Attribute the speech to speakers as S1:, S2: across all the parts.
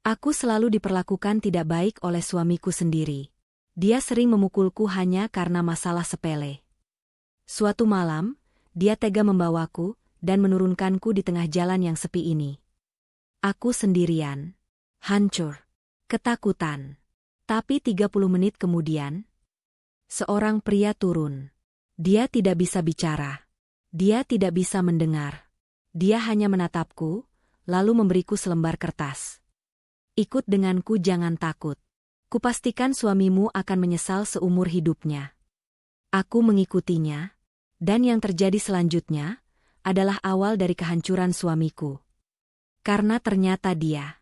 S1: Aku selalu diperlakukan tidak baik oleh suamiku sendiri. Dia sering memukulku hanya karena masalah sepele. Suatu malam, dia tega membawaku dan menurunkanku di tengah jalan yang sepi ini. Aku sendirian. Hancur. Ketakutan. Tapi 30 menit kemudian, seorang pria turun. Dia tidak bisa bicara. Dia tidak bisa mendengar. Dia hanya menatapku, lalu memberiku selembar kertas. Ikut denganku, jangan takut. Kupastikan suamimu akan menyesal seumur hidupnya. Aku mengikutinya, dan yang terjadi selanjutnya adalah awal dari kehancuran suamiku. Karena ternyata dia.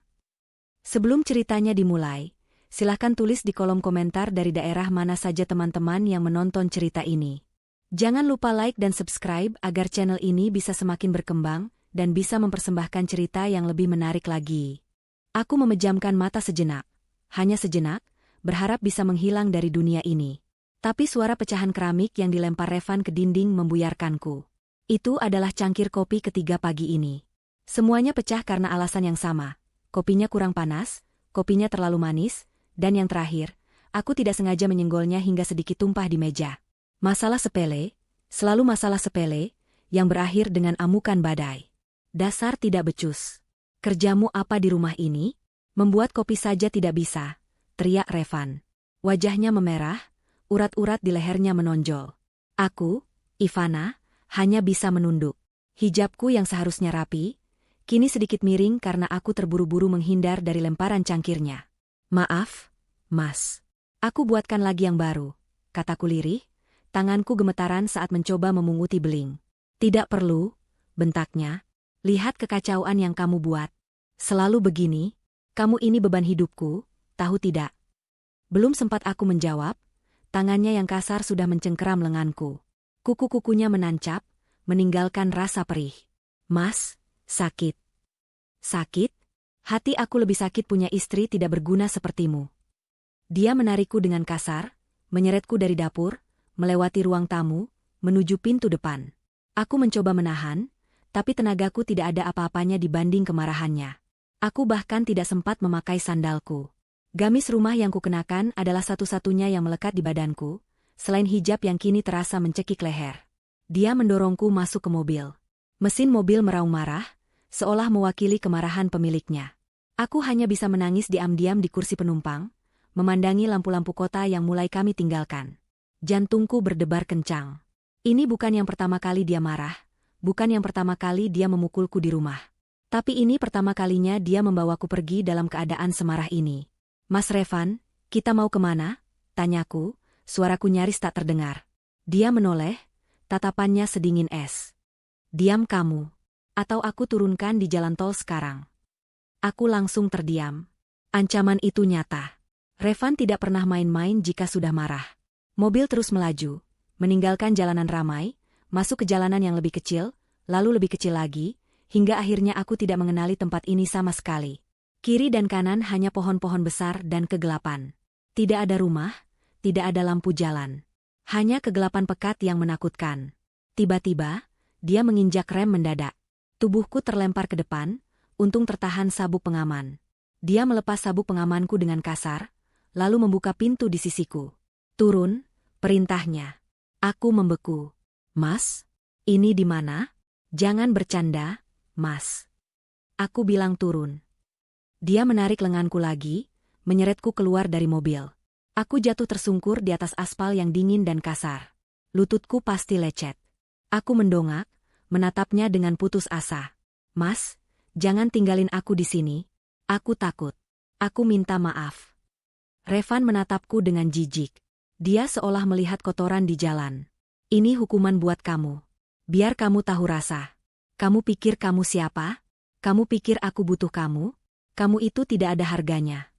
S1: Sebelum ceritanya dimulai, silahkan tulis di kolom komentar dari daerah mana saja teman-teman yang menonton cerita ini. Jangan lupa like dan subscribe agar channel ini bisa semakin berkembang dan bisa mempersembahkan cerita yang lebih menarik lagi. Aku memejamkan mata sejenak, hanya sejenak, berharap bisa menghilang dari dunia ini. Tapi suara pecahan keramik yang dilempar Revan ke dinding membuyarkanku. Itu adalah cangkir kopi ketiga pagi ini. Semuanya pecah karena alasan yang sama. Kopinya kurang panas, kopinya terlalu manis, dan yang terakhir, aku tidak sengaja menyenggolnya hingga sedikit tumpah di meja. Masalah sepele, selalu masalah sepele, yang berakhir dengan amukan badai. Dasar tidak becus. Kerjamu apa di rumah ini? Membuat kopi saja tidak bisa, teriak Revan. Wajahnya memerah, urat-urat di lehernya menonjol. Aku, Ivana, hanya bisa menunduk. Hijabku yang seharusnya rapi, kini sedikit miring karena aku terburu-buru menghindar dari lemparan cangkirnya. Maaf, Mas. Aku buatkan lagi yang baru, kataku lirih, tanganku gemetaran saat mencoba memunguti beling. Tidak perlu, bentaknya. Lihat kekacauan yang kamu buat. Selalu begini, kamu ini beban hidupku, tahu tidak? Belum sempat aku menjawab, tangannya yang kasar sudah mencengkeram lenganku. Kuku-kukunya menancap, meninggalkan rasa perih. Mas, sakit. Sakit? Hati aku lebih sakit punya istri tidak berguna sepertimu. Dia menarikku dengan kasar, menyeretku dari dapur, melewati ruang tamu, menuju pintu depan. Aku mencoba menahan, tapi tenagaku tidak ada apa-apanya dibanding kemarahannya. Aku bahkan tidak sempat memakai sandalku. Gamis rumah yang kukenakan adalah satu-satunya yang melekat di badanku, selain hijab yang kini terasa mencekik leher. Dia mendorongku masuk ke mobil. Mesin mobil meraung marah, seolah mewakili kemarahan pemiliknya. Aku hanya bisa menangis diam-diam di kursi penumpang, memandangi lampu-lampu kota yang mulai kami tinggalkan. Jantungku berdebar kencang. Ini bukan yang pertama kali dia marah. Bukan yang pertama kali dia memukulku di rumah. Tapi ini pertama kalinya dia membawaku pergi dalam keadaan semarah ini. Mas Revan, kita mau kemana? Tanyaku, suaraku nyaris tak terdengar. Dia menoleh, tatapannya sedingin es. Diam kamu. Atau aku turunkan di jalan tol sekarang. Aku langsung terdiam. Ancaman itu nyata. Revan tidak pernah main-main jika sudah marah. Mobil terus melaju, meninggalkan jalanan ramai, masuk ke jalanan yang lebih kecil, lalu lebih kecil lagi, hingga akhirnya aku tidak mengenali tempat ini sama sekali. Kiri dan kanan hanya pohon-pohon besar dan kegelapan. Tidak ada rumah, tidak ada lampu jalan. Hanya kegelapan pekat yang menakutkan. Tiba-tiba, dia menginjak rem mendadak. Tubuhku terlempar ke depan, untung tertahan sabuk pengaman. Dia melepas sabuk pengamanku dengan kasar, lalu membuka pintu di sisiku. Turun, perintahnya. Aku membeku. Mas, ini di mana? Jangan bercanda, Mas. Aku bilang turun. Dia menarik lenganku lagi, menyeretku keluar dari mobil. Aku jatuh tersungkur di atas aspal yang dingin dan kasar. Lututku pasti lecet. Aku mendongak, menatapnya dengan putus asa. Mas, jangan tinggalin aku di sini. Aku takut. Aku minta maaf. Revan menatapku dengan jijik. Dia seolah melihat kotoran di jalan. Ini hukuman buat kamu. Biar kamu tahu rasa. Kamu pikir kamu siapa? Kamu pikir aku butuh kamu? Kamu itu tidak ada harganya.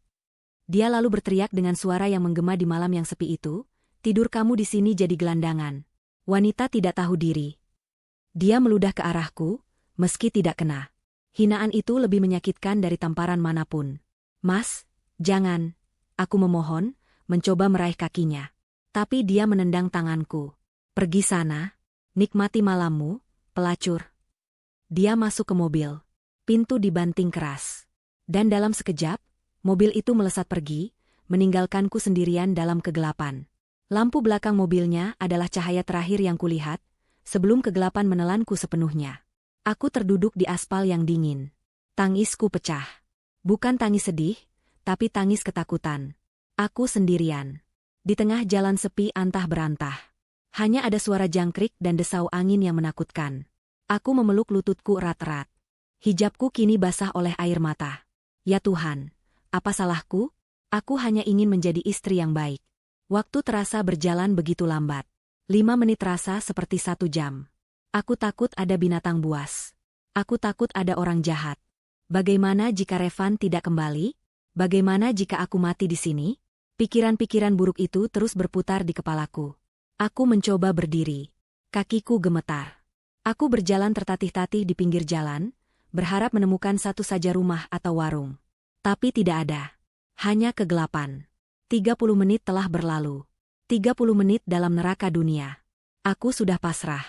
S1: Dia lalu berteriak dengan suara yang menggema di malam yang sepi itu, tidur kamu di sini jadi gelandangan. Wanita tidak tahu diri. Dia meludah ke arahku, meski tidak kena. Hinaan itu lebih menyakitkan dari tamparan manapun. Mas, jangan. Aku memohon, mencoba meraih kakinya. Tapi dia menendang tanganku. Pergi sana, nikmati malammu, pelacur. Dia masuk ke mobil. Pintu dibanting keras. Dan dalam sekejap, Mobil itu melesat pergi, meninggalkanku sendirian dalam kegelapan. Lampu belakang mobilnya adalah cahaya terakhir yang kulihat, sebelum kegelapan menelanku sepenuhnya. Aku terduduk di aspal yang dingin. Tangisku pecah. Bukan tangis sedih, tapi tangis ketakutan. Aku sendirian. Di tengah jalan sepi antah berantah. Hanya ada suara jangkrik dan desau angin yang menakutkan. Aku memeluk lututku erat-erat. Hijabku kini basah oleh air mata. Ya Tuhan, apa salahku? Aku hanya ingin menjadi istri yang baik. Waktu terasa berjalan begitu lambat. 5 menit terasa seperti 1 jam. Aku takut ada binatang buas. Aku takut ada orang jahat. Bagaimana jika Revan tidak kembali? Bagaimana jika aku mati di sini? Pikiran-pikiran buruk itu terus berputar di kepalaku. Aku mencoba berdiri. Kakiku gemetar. Aku berjalan tertatih-tatih di pinggir jalan, berharap menemukan satu saja rumah atau warung. Tapi tidak ada. Hanya kegelapan. 30 menit telah berlalu. 30 menit dalam neraka dunia. Aku sudah pasrah.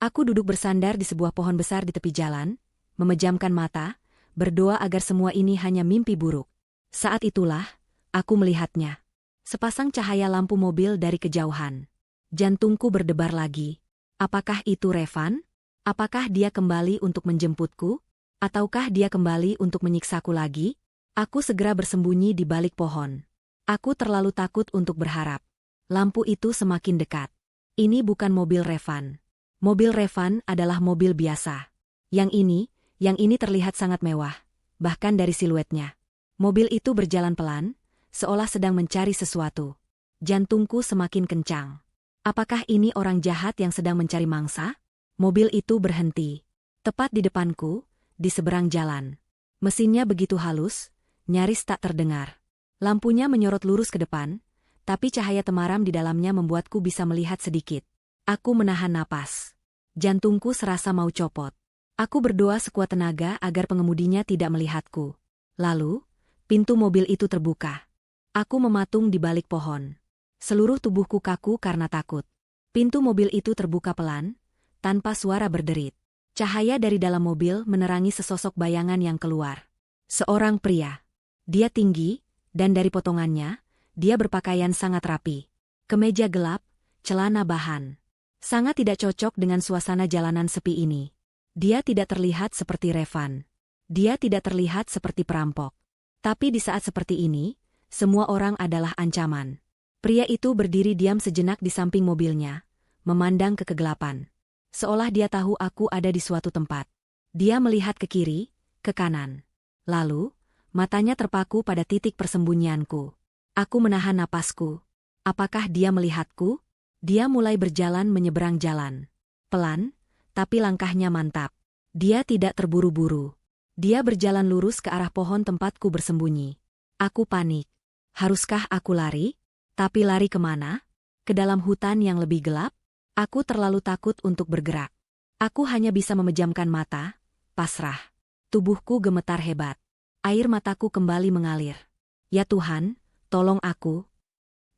S1: Aku duduk bersandar di sebuah pohon besar di tepi jalan, memejamkan mata, berdoa agar semua ini hanya mimpi buruk. Saat itulah, aku melihatnya. Sepasang cahaya lampu mobil dari kejauhan. Jantungku berdebar lagi. Apakah itu Revan? Apakah dia kembali untuk menjemputku? Ataukah dia kembali untuk menyiksaku lagi? Aku segera bersembunyi di balik pohon. Aku terlalu takut untuk berharap. Lampu itu semakin dekat. Ini bukan mobil Revan. Mobil Revan adalah mobil biasa. Yang ini terlihat sangat mewah, bahkan dari siluetnya. Mobil itu berjalan pelan, seolah sedang mencari sesuatu. Jantungku semakin kencang. Apakah ini orang jahat yang sedang mencari mangsa? Mobil itu berhenti. Tepat di depanku, di seberang jalan. Mesinnya begitu halus, nyaris tak terdengar. Lampunya menyorot lurus ke depan, tapi cahaya temaram di dalamnya membuatku bisa melihat sedikit. Aku menahan napas. Jantungku serasa mau copot. Aku berdoa sekuat tenaga agar pengemudinya tidak melihatku. Lalu, pintu mobil itu terbuka. Aku mematung di balik pohon. Seluruh tubuhku kaku karena takut. Pintu mobil itu terbuka pelan, tanpa suara berderit. Cahaya dari dalam mobil menerangi sesosok bayangan yang keluar. Seorang pria. Dia tinggi, dan dari potongannya, dia berpakaian sangat rapi. Kemeja gelap, celana bahan. Sangat tidak cocok dengan suasana jalanan sepi ini. Dia tidak terlihat seperti Revan. Dia tidak terlihat seperti perampok. Tapi di saat seperti ini, semua orang adalah ancaman. Pria itu berdiri diam sejenak di samping mobilnya, memandang ke kegelapan. Seolah dia tahu aku ada di suatu tempat. Dia melihat ke kiri, ke kanan. Lalu, matanya terpaku pada titik persembunyianku. Aku menahan napasku. Apakah dia melihatku? Dia mulai berjalan menyeberang jalan. Pelan, tapi langkahnya mantap. Dia tidak terburu-buru. Dia berjalan lurus ke arah pohon tempatku bersembunyi. Aku panik. Haruskah aku lari? Tapi lari kemana? Ke dalam hutan yang lebih gelap? Aku terlalu takut untuk bergerak. Aku hanya bisa memejamkan mata, pasrah. Tubuhku gemetar hebat. Air mataku kembali mengalir. Ya Tuhan, tolong aku.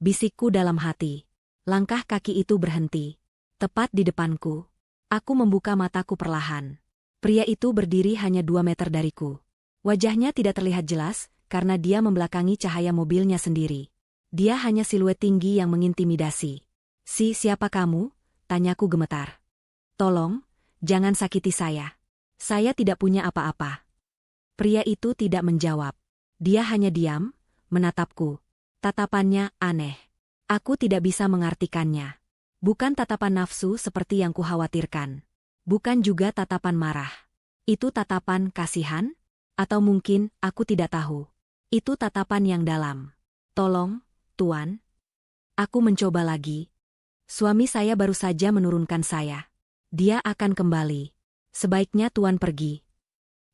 S1: Bisikku dalam hati. Langkah kaki itu berhenti. Tepat di depanku. Aku membuka mataku perlahan. Pria itu berdiri hanya 2 meter dariku. Wajahnya tidak terlihat jelas, karena dia membelakangi cahaya mobilnya sendiri. Dia hanya siluet tinggi yang mengintimidasi. Siapa kamu? Tanyaku gemetar. Tolong, jangan sakiti saya. Saya tidak punya apa-apa. Pria itu tidak menjawab. Dia hanya diam, menatapku. Tatapannya aneh. Aku tidak bisa mengartikannya. Bukan tatapan nafsu seperti yang kukhawatirkan. Bukan juga tatapan marah. Itu tatapan kasihan? Atau mungkin aku tidak tahu. Itu tatapan yang dalam. Tolong, Tuan. Aku mencoba lagi. Suami saya baru saja menurunkan saya. Dia akan kembali. Sebaiknya Tuan pergi.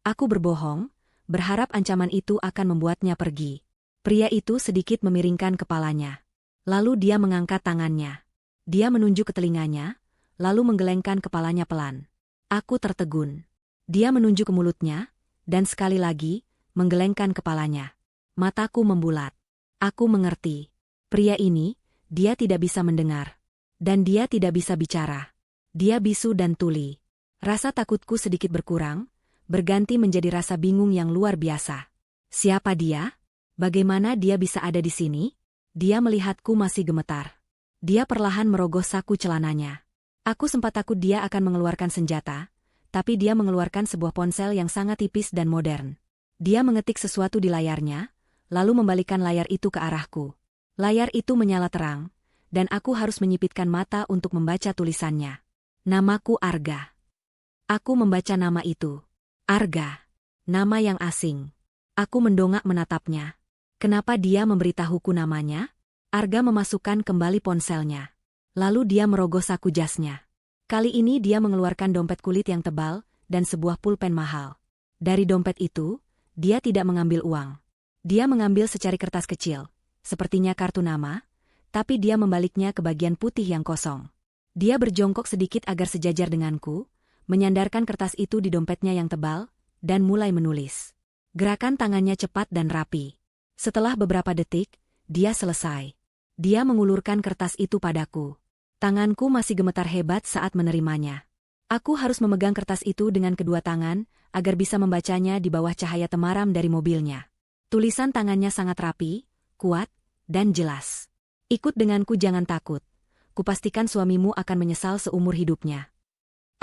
S1: Aku berbohong, berharap ancaman itu akan membuatnya pergi. Pria itu sedikit memiringkan kepalanya. Lalu dia mengangkat tangannya. Dia menunjuk ke telinganya, lalu menggelengkan kepalanya pelan. Aku tertegun. Dia menunjuk ke mulutnya, dan sekali lagi, menggelengkan kepalanya. Mataku membulat. Aku mengerti. Pria ini, dia tidak bisa mendengar. Dan dia tidak bisa bicara. Dia bisu dan tuli. Rasa takutku sedikit berkurang, berganti menjadi rasa bingung yang luar biasa. Siapa dia? Bagaimana dia bisa ada di sini? Dia melihatku masih gemetar. Dia perlahan merogoh saku celananya. Aku sempat takut dia akan mengeluarkan senjata, tapi dia mengeluarkan sebuah ponsel yang sangat tipis dan modern. Dia mengetik sesuatu di layarnya, lalu membalikan layar itu ke arahku. Layar itu menyala terang, dan aku harus menyipitkan mata untuk membaca tulisannya. Namaku Arga. Aku membaca nama itu. Arga. Nama yang asing. Aku mendongak menatapnya. Kenapa dia memberitahuku namanya? Arga memasukkan kembali ponselnya. Lalu dia merogoh saku jasnya. Kali ini dia mengeluarkan dompet kulit yang tebal dan sebuah pulpen mahal. Dari dompet itu, dia tidak mengambil uang. Dia mengambil secari kertas kecil, sepertinya kartu nama, tapi dia membaliknya ke bagian putih yang kosong. Dia berjongkok sedikit agar sejajar denganku, menyandarkan kertas itu di dompetnya yang tebal, dan mulai menulis. Gerakan tangannya cepat dan rapi. Setelah beberapa detik, dia selesai. Dia mengulurkan kertas itu padaku. Tanganku masih gemetar hebat saat menerimanya. Aku harus memegang kertas itu dengan kedua tangan, agar bisa membacanya di bawah cahaya temaram dari mobilnya. Tulisan tangannya sangat rapi, kuat, dan jelas. Ikut denganku, jangan takut. Kupastikan suamimu akan menyesal seumur hidupnya.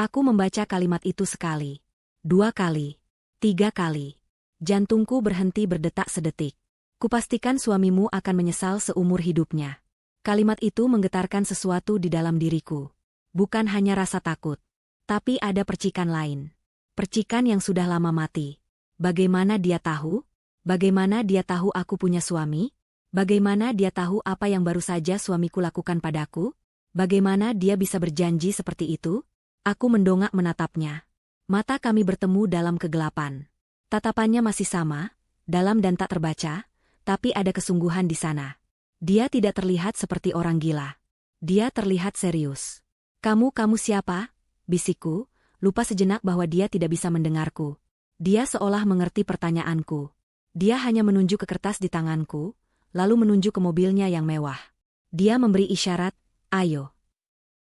S1: Aku membaca kalimat itu sekali, 2 kali, 3 kali. Jantungku berhenti berdetak sedetik. Kupastikan suamimu akan menyesal seumur hidupnya. Kalimat itu menggetarkan sesuatu di dalam diriku. Bukan hanya rasa takut, tapi ada percikan lain. Percikan yang sudah lama mati. Bagaimana dia tahu? Bagaimana dia tahu aku punya suami? Bagaimana dia tahu apa yang baru saja suamiku lakukan padaku? Bagaimana dia bisa berjanji seperti itu? Aku mendongak menatapnya. Mata kami bertemu dalam kegelapan. Tatapannya masih sama, dalam dan tak terbaca, tapi ada kesungguhan di sana. Dia tidak terlihat seperti orang gila. Dia terlihat serius. Kamu siapa? Bisikku, lupa sejenak bahwa dia tidak bisa mendengarku. Dia seolah mengerti pertanyaanku. Dia hanya menunjuk ke kertas di tanganku, lalu menunjuk ke mobilnya yang mewah. Dia memberi isyarat, ayo.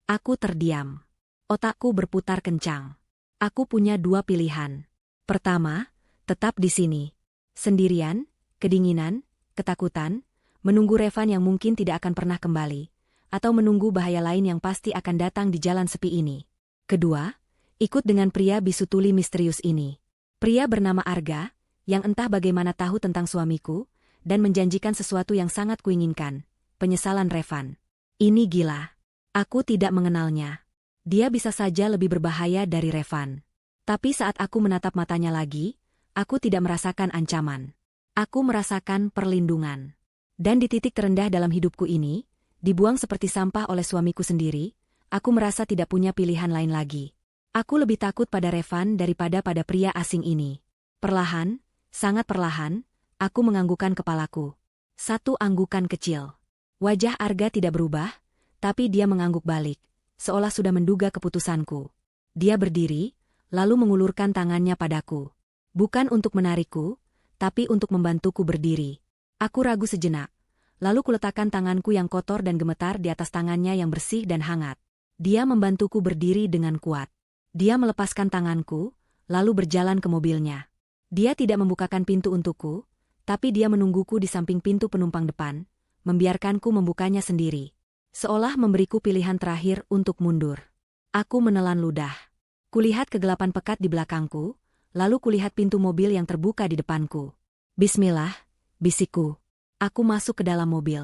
S1: Aku terdiam. Otakku berputar kencang. Aku punya 2 pilihan. Pertama, tetap di sini. Sendirian, kedinginan, ketakutan, menunggu Revan yang mungkin tidak akan pernah kembali, atau menunggu bahaya lain yang pasti akan datang di jalan sepi ini. Kedua, ikut dengan pria bisu tuli misterius ini. Pria bernama Arga, yang entah bagaimana tahu tentang suamiku, dan menjanjikan sesuatu yang sangat kuinginkan, penyesalan Revan. Ini gila. Aku tidak mengenalnya. Dia bisa saja lebih berbahaya dari Revan. Tapi saat aku menatap matanya lagi, aku tidak merasakan ancaman. Aku merasakan perlindungan. Dan di titik terendah dalam hidupku ini, dibuang seperti sampah oleh suamiku sendiri, aku merasa tidak punya pilihan lain lagi. Aku lebih takut pada Revan daripada pada pria asing ini. Perlahan, sangat perlahan, aku menganggukkan kepalaku. 1 anggukan kecil. Wajah Arga tidak berubah, tapi dia mengangguk balik, seolah sudah menduga keputusanku. Dia berdiri, lalu mengulurkan tangannya padaku. Bukan untuk menarikku, tapi untuk membantuku berdiri. Aku ragu sejenak. Lalu kuletakkan tanganku yang kotor dan gemetar di atas tangannya yang bersih dan hangat. Dia membantuku berdiri dengan kuat. Dia melepaskan tanganku, lalu berjalan ke mobilnya. Dia tidak membukakan pintu untukku, tapi dia menungguku di samping pintu penumpang depan, membiarkanku membukanya sendiri. Seolah memberiku pilihan terakhir untuk mundur. Aku menelan ludah. Kulihat kegelapan pekat di belakangku, lalu kulihat pintu mobil yang terbuka di depanku. Bismillah, bisikku. Aku masuk ke dalam mobil.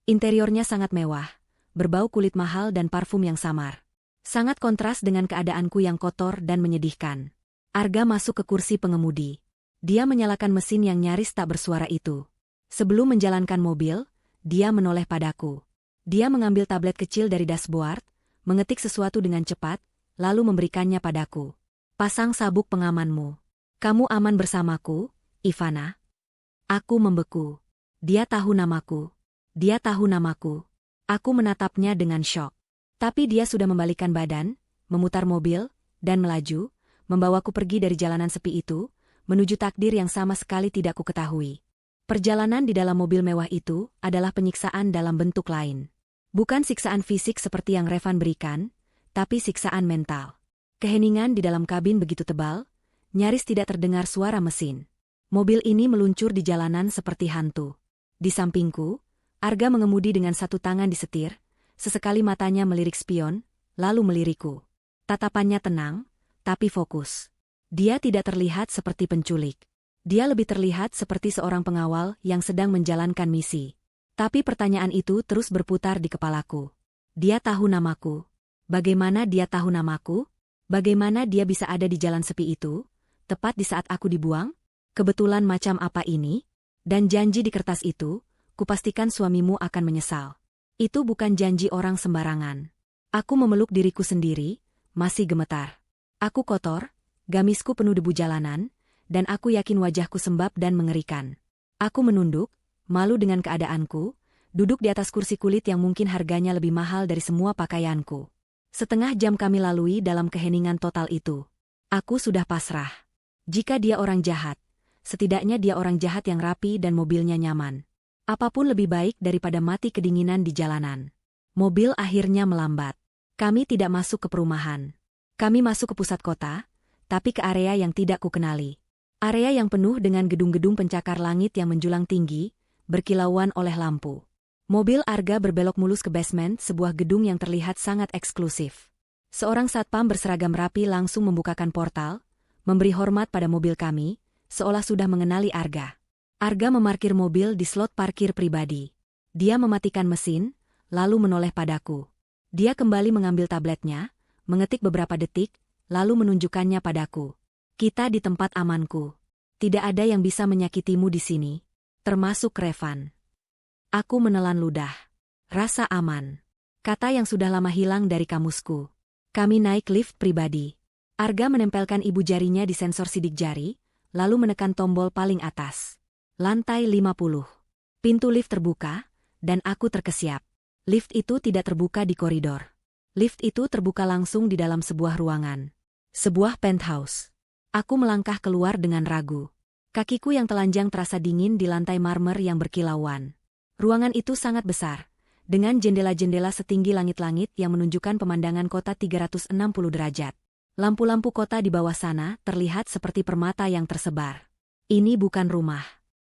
S1: Interiornya sangat mewah, berbau kulit mahal dan parfum yang samar. Sangat kontras dengan keadaanku yang kotor dan menyedihkan. Arga masuk ke kursi pengemudi. Dia menyalakan mesin yang nyaris tak bersuara itu. Sebelum menjalankan mobil, dia menoleh padaku. Dia mengambil tablet kecil dari dashboard, mengetik sesuatu dengan cepat, lalu memberikannya padaku. Pasang sabuk pengamanmu. Kamu aman bersamaku, Ivana. Aku membeku. Dia tahu namaku. Dia tahu namaku. Aku menatapnya dengan syok. Tapi dia sudah membalikkan badan, memutar mobil, dan melaju, membawaku pergi dari jalanan sepi itu, menuju takdir yang sama sekali tidak kuketahui. Perjalanan di dalam mobil mewah itu adalah penyiksaan dalam bentuk lain. Bukan siksaan fisik seperti yang Revan berikan, tapi siksaan mental. Keheningan di dalam kabin begitu tebal, nyaris tidak terdengar suara mesin. Mobil ini meluncur di jalanan seperti hantu. Di sampingku, Arga mengemudi dengan satu tangan di setir, sesekali matanya melirik spion, lalu melirikku. Tatapannya tenang, tapi fokus. Dia tidak terlihat seperti penculik. Dia lebih terlihat seperti seorang pengawal yang sedang menjalankan misi. Tapi pertanyaan itu terus berputar di kepalaku. Dia tahu namaku. Bagaimana dia tahu namaku? Bagaimana dia bisa ada di jalan sepi itu, tepat di saat aku dibuang? Kebetulan macam apa ini? Dan janji di kertas itu, kupastikan suamimu akan menyesal. Itu bukan janji orang sembarangan. Aku memeluk diriku sendiri, masih gemetar. Aku kotor, gamisku penuh debu jalanan, dan aku yakin wajahku sembab dan mengerikan. Aku menunduk, malu dengan keadaanku, duduk di atas kursi kulit yang mungkin harganya lebih mahal dari semua pakaianku. Setengah jam kami lalui dalam keheningan total itu. Aku sudah pasrah. Jika dia orang jahat, setidaknya dia orang jahat yang rapi dan mobilnya nyaman. Apapun lebih baik daripada mati kedinginan di jalanan. Mobil akhirnya melambat. Kami tidak masuk ke perumahan. Kami masuk ke pusat kota, tapi ke area yang tidak kukenali. Area yang penuh dengan gedung-gedung pencakar langit yang menjulang tinggi, berkilauan oleh lampu. Mobil Arga berbelok mulus ke basement sebuah gedung yang terlihat sangat eksklusif. Seorang satpam berseragam rapi langsung membukakan portal, memberi hormat pada mobil kami, seolah sudah mengenali Arga. Arga memarkir mobil di slot parkir pribadi. Dia mematikan mesin, lalu menoleh padaku. Dia kembali mengambil tabletnya, mengetik beberapa detik, lalu menunjukkannya padaku. Kita di tempat amanku. Tidak ada yang bisa menyakitimu di sini, termasuk Revan. Aku menelan ludah. Rasa aman. Kata yang sudah lama hilang dari kamusku. Kami naik lift pribadi. Arga menempelkan ibu jarinya di sensor sidik jari, lalu menekan tombol paling atas. Lantai 50. Pintu lift terbuka, dan aku terkesiap. Lift itu tidak terbuka di koridor. Lift itu terbuka langsung di dalam sebuah ruangan. Sebuah penthouse. Aku melangkah keluar dengan ragu. Kakiku yang telanjang terasa dingin di lantai marmer yang berkilauan. Ruangan itu sangat besar, dengan jendela-jendela setinggi langit-langit yang menunjukkan pemandangan kota 360 derajat. Lampu-lampu kota di bawah sana terlihat seperti permata yang tersebar. Ini bukan rumah.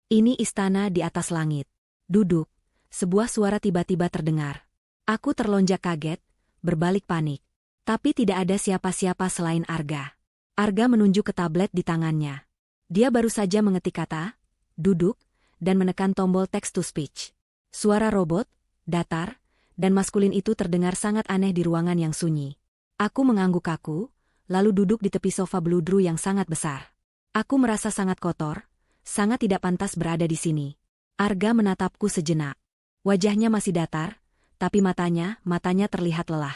S1: Ini istana di atas langit. Duduk. Sebuah suara tiba-tiba terdengar. Aku terlonjak kaget, berbalik panik. Tapi tidak ada siapa-siapa selain Arga. Arga menunjuk ke tablet di tangannya. Dia baru saja mengetik kata, duduk, dan menekan tombol text-to-speech. Suara robot, datar, dan maskulin itu terdengar sangat aneh di ruangan yang sunyi. Aku mengangguk kaku, lalu duduk di tepi sofa bludru yang sangat besar. Aku merasa sangat kotor, sangat tidak pantas berada di sini. Arga menatapku sejenak. Wajahnya masih datar, tapi matanya terlihat lelah.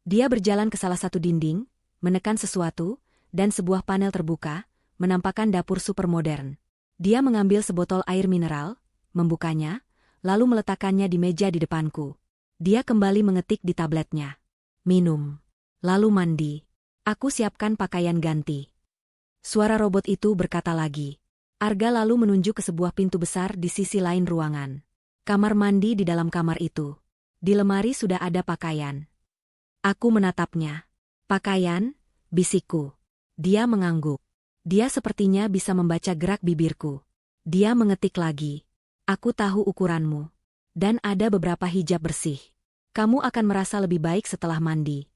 S1: Dia berjalan ke salah satu dinding, menekan sesuatu, dan sebuah panel terbuka, menampakkan dapur super modern. Dia mengambil sebotol air mineral, membukanya, lalu meletakkannya di meja di depanku. Dia kembali mengetik di tabletnya. Minum. Lalu mandi. Aku siapkan pakaian ganti. Suara robot itu berkata lagi. Arga lalu menunjuk ke sebuah pintu besar di sisi lain ruangan. Kamar mandi di dalam kamar itu. Di lemari sudah ada pakaian. Aku menatapnya. Pakaian, bisikku. Dia mengangguk. Dia sepertinya bisa membaca gerak bibirku. Dia mengetik lagi. Aku tahu ukuranmu. Dan ada beberapa hijab bersih. Kamu akan merasa lebih baik setelah mandi.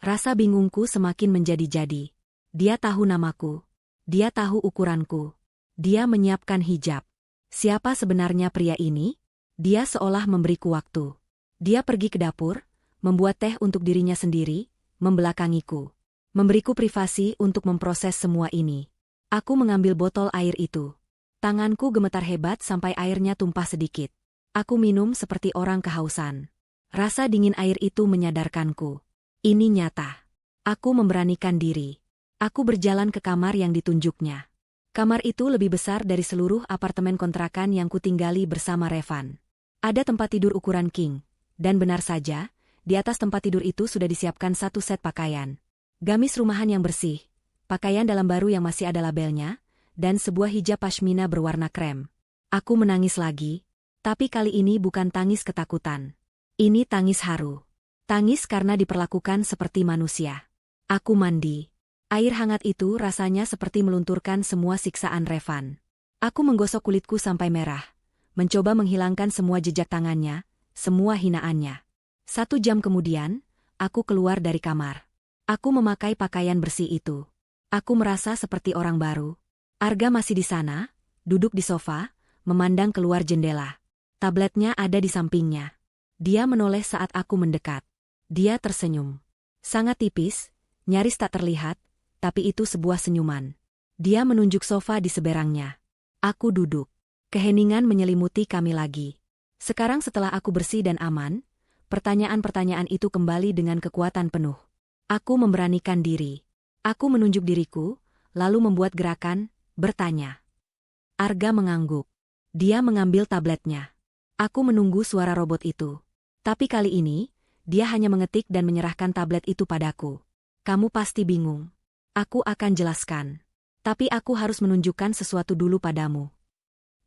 S1: Rasa bingungku semakin menjadi-jadi. Dia tahu namaku. Dia tahu ukuranku. Dia menyiapkan hijab. Siapa sebenarnya pria ini? Dia seolah memberiku waktu. Dia pergi ke dapur, membuat teh untuk dirinya sendiri, membelakangiku. Memberiku privasi untuk memproses semua ini. Aku mengambil botol air itu. Tanganku gemetar hebat sampai airnya tumpah sedikit. Aku minum seperti orang kehausan. Rasa dingin air itu menyadarkanku. Ini nyata. Aku memberanikan diri. Aku berjalan ke kamar yang ditunjuknya. Kamar itu lebih besar dari seluruh apartemen kontrakan yang kutinggali bersama Revan. Ada tempat tidur ukuran king. Dan benar saja, di atas tempat tidur itu sudah disiapkan satu set pakaian. Gamis rumahan yang bersih, pakaian dalam baru yang masih ada labelnya, dan sebuah hijab pashmina berwarna krem. Aku menangis lagi, tapi kali ini bukan tangis ketakutan. Ini tangis haru. Tangis karena diperlakukan seperti manusia. Aku mandi. Air hangat itu rasanya seperti melunturkan semua siksaan Revan. Aku menggosok kulitku sampai merah, mencoba menghilangkan semua jejak tangannya, semua hinaannya. 1 jam kemudian, aku keluar dari kamar. Aku memakai pakaian bersih itu. Aku merasa seperti orang baru. Arga masih di sana, duduk di sofa, memandang keluar jendela. Tabletnya ada di sampingnya. Dia menoleh saat aku mendekat. Dia tersenyum. Sangat tipis, nyaris tak terlihat, tapi itu sebuah senyuman. Dia menunjuk sofa di seberangnya. Aku duduk. Keheningan menyelimuti kami lagi. Sekarang setelah aku bersih dan aman, pertanyaan-pertanyaan itu kembali dengan kekuatan penuh. Aku memberanikan diri. Aku menunjuk diriku, lalu membuat gerakan, bertanya. Arga mengangguk. Dia mengambil tabletnya. Aku menunggu suara robot itu. Tapi kali ini, dia hanya mengetik dan menyerahkan tablet itu padaku. Kamu pasti bingung. Aku akan jelaskan. Tapi aku harus menunjukkan sesuatu dulu padamu.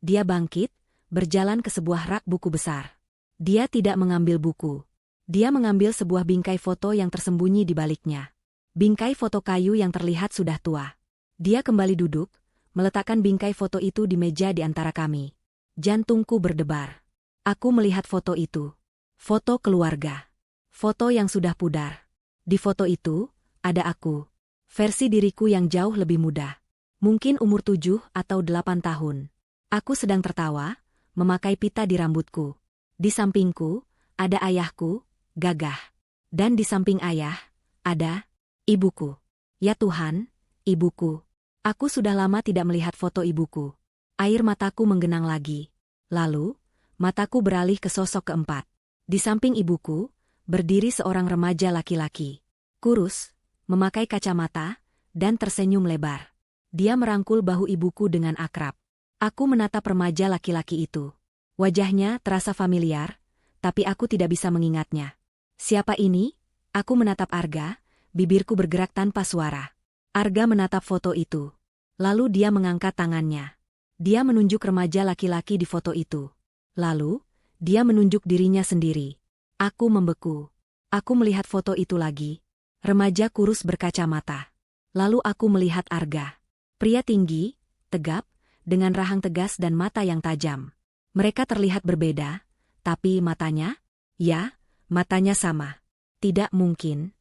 S1: Dia bangkit, berjalan ke sebuah rak buku besar. Dia tidak mengambil buku. Dia mengambil sebuah bingkai foto yang tersembunyi di baliknya. Bingkai foto kayu yang terlihat sudah tua. Dia kembali duduk, meletakkan bingkai foto itu di meja di antara kami. Jantungku berdebar. Aku melihat foto itu. Foto keluarga. Foto yang sudah pudar. Di foto itu, ada aku. Versi diriku yang jauh lebih muda. Mungkin umur 7 atau 8 tahun. Aku sedang tertawa, memakai pita di rambutku. Di sampingku, ada ayahku, gagah. Dan di samping ayah, ada ibuku. Ya Tuhan, ibuku. Aku sudah lama tidak melihat foto ibuku. Air mataku menggenang lagi. Lalu, mataku beralih ke sosok keempat. Di samping ibuku, berdiri seorang remaja laki-laki. Kurus, memakai kacamata, dan tersenyum lebar. Dia merangkul bahu ibuku dengan akrab. Aku menatap remaja laki-laki itu. Wajahnya terasa familiar, tapi aku tidak bisa mengingatnya. Siapa ini? Aku menatap Arga, bibirku bergerak tanpa suara. Arga menatap foto itu. Lalu dia mengangkat tangannya. Dia menunjuk remaja laki-laki di foto itu. Lalu, dia menunjuk dirinya sendiri. Aku membeku. Aku melihat foto itu lagi. Remaja kurus berkacamata. Lalu aku melihat Arga. Pria tinggi, tegap, dengan rahang tegas dan mata yang tajam. Mereka terlihat berbeda, tapi matanya? Ya, matanya sama. Tidak mungkin.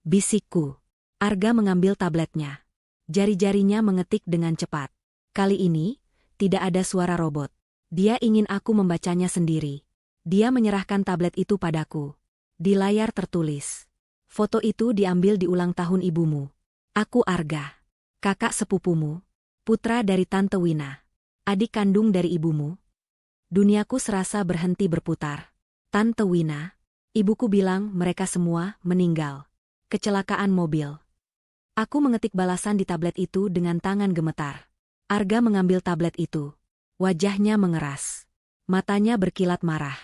S1: Bisikku. Arga mengambil tabletnya. Jari-jarinya mengetik dengan cepat. Kali ini, tidak ada suara robot. Dia ingin aku membacanya sendiri. Dia menyerahkan tablet itu padaku. Di layar tertulis. Foto itu diambil di ulang tahun ibumu. Aku Arga. Kakak sepupumu, putra dari Tante Wina, adik kandung dari ibumu. Duniaku serasa berhenti berputar. Tante Wina, ibuku bilang mereka semua meninggal. Kecelakaan mobil. Aku mengetik balasan di tablet itu dengan tangan gemetar. Arga mengambil tablet itu. Wajahnya mengeras. Matanya berkilat marah.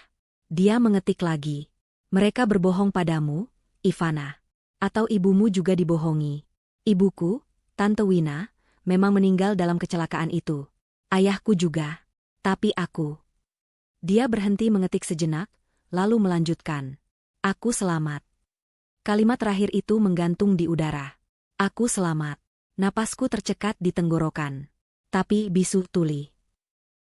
S1: Dia mengetik lagi. Mereka berbohong padamu, Ivana. Atau ibumu juga dibohongi. Ibuku, Tante Wina, memang meninggal dalam kecelakaan itu. Ayahku juga. Tapi aku. Dia berhenti mengetik sejenak, lalu melanjutkan. Aku selamat. Kalimat terakhir itu menggantung di udara. Aku selamat. Napasku tercekat di tenggorokan. Tapi bisu tuli.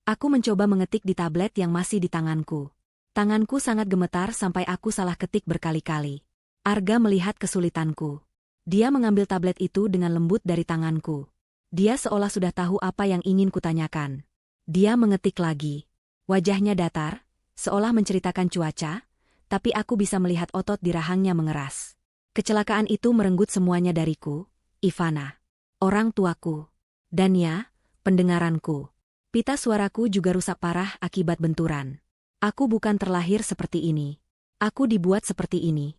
S1: Aku mencoba mengetik di tablet yang masih di tanganku. Tanganku sangat gemetar sampai aku salah ketik berkali-kali. Arga melihat kesulitanku. Dia mengambil tablet itu dengan lembut dari tanganku. Dia seolah sudah tahu apa yang ingin kutanyakan. Dia mengetik lagi. Wajahnya datar, seolah menceritakan cuaca, tapi aku bisa melihat otot di rahangnya mengeras. Kecelakaan itu merenggut semuanya dariku, Ivana. Orang tuaku. Dan ya, pendengaranku. Pita suaraku juga rusak parah akibat benturan. Aku bukan terlahir seperti ini. Aku dibuat seperti ini.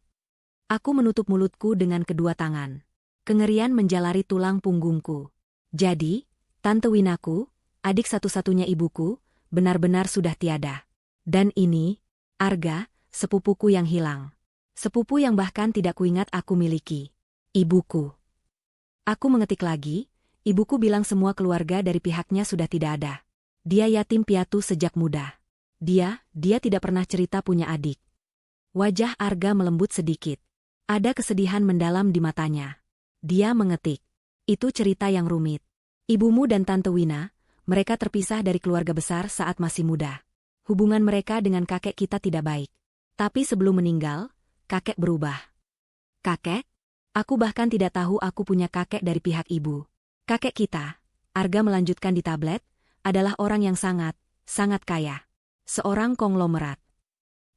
S1: Aku menutup mulutku dengan kedua tangan. Kengerian menjalari tulang punggungku. Jadi, Tante Winaku, adik satu-satunya ibuku, benar-benar sudah tiada. Dan ini, Arga, sepupuku yang hilang. Sepupu yang bahkan tidak kuingat aku miliki. Ibuku. Aku mengetik lagi, ibuku bilang semua keluarga dari pihaknya sudah tidak ada. Dia yatim piatu sejak muda. Dia tidak pernah cerita punya adik. Wajah Arga melembut sedikit. Ada kesedihan mendalam di matanya. Dia mengetik. Itu cerita yang rumit. Ibumu dan Tante Wina, mereka terpisah dari keluarga besar saat masih muda. Hubungan mereka dengan kakek kita tidak baik. Tapi sebelum meninggal, kakek berubah. Kakek? Aku bahkan tidak tahu aku punya kakek dari pihak ibu. Kakek kita, Arga melanjutkan di tablet, adalah orang yang sangat kaya. Seorang konglomerat.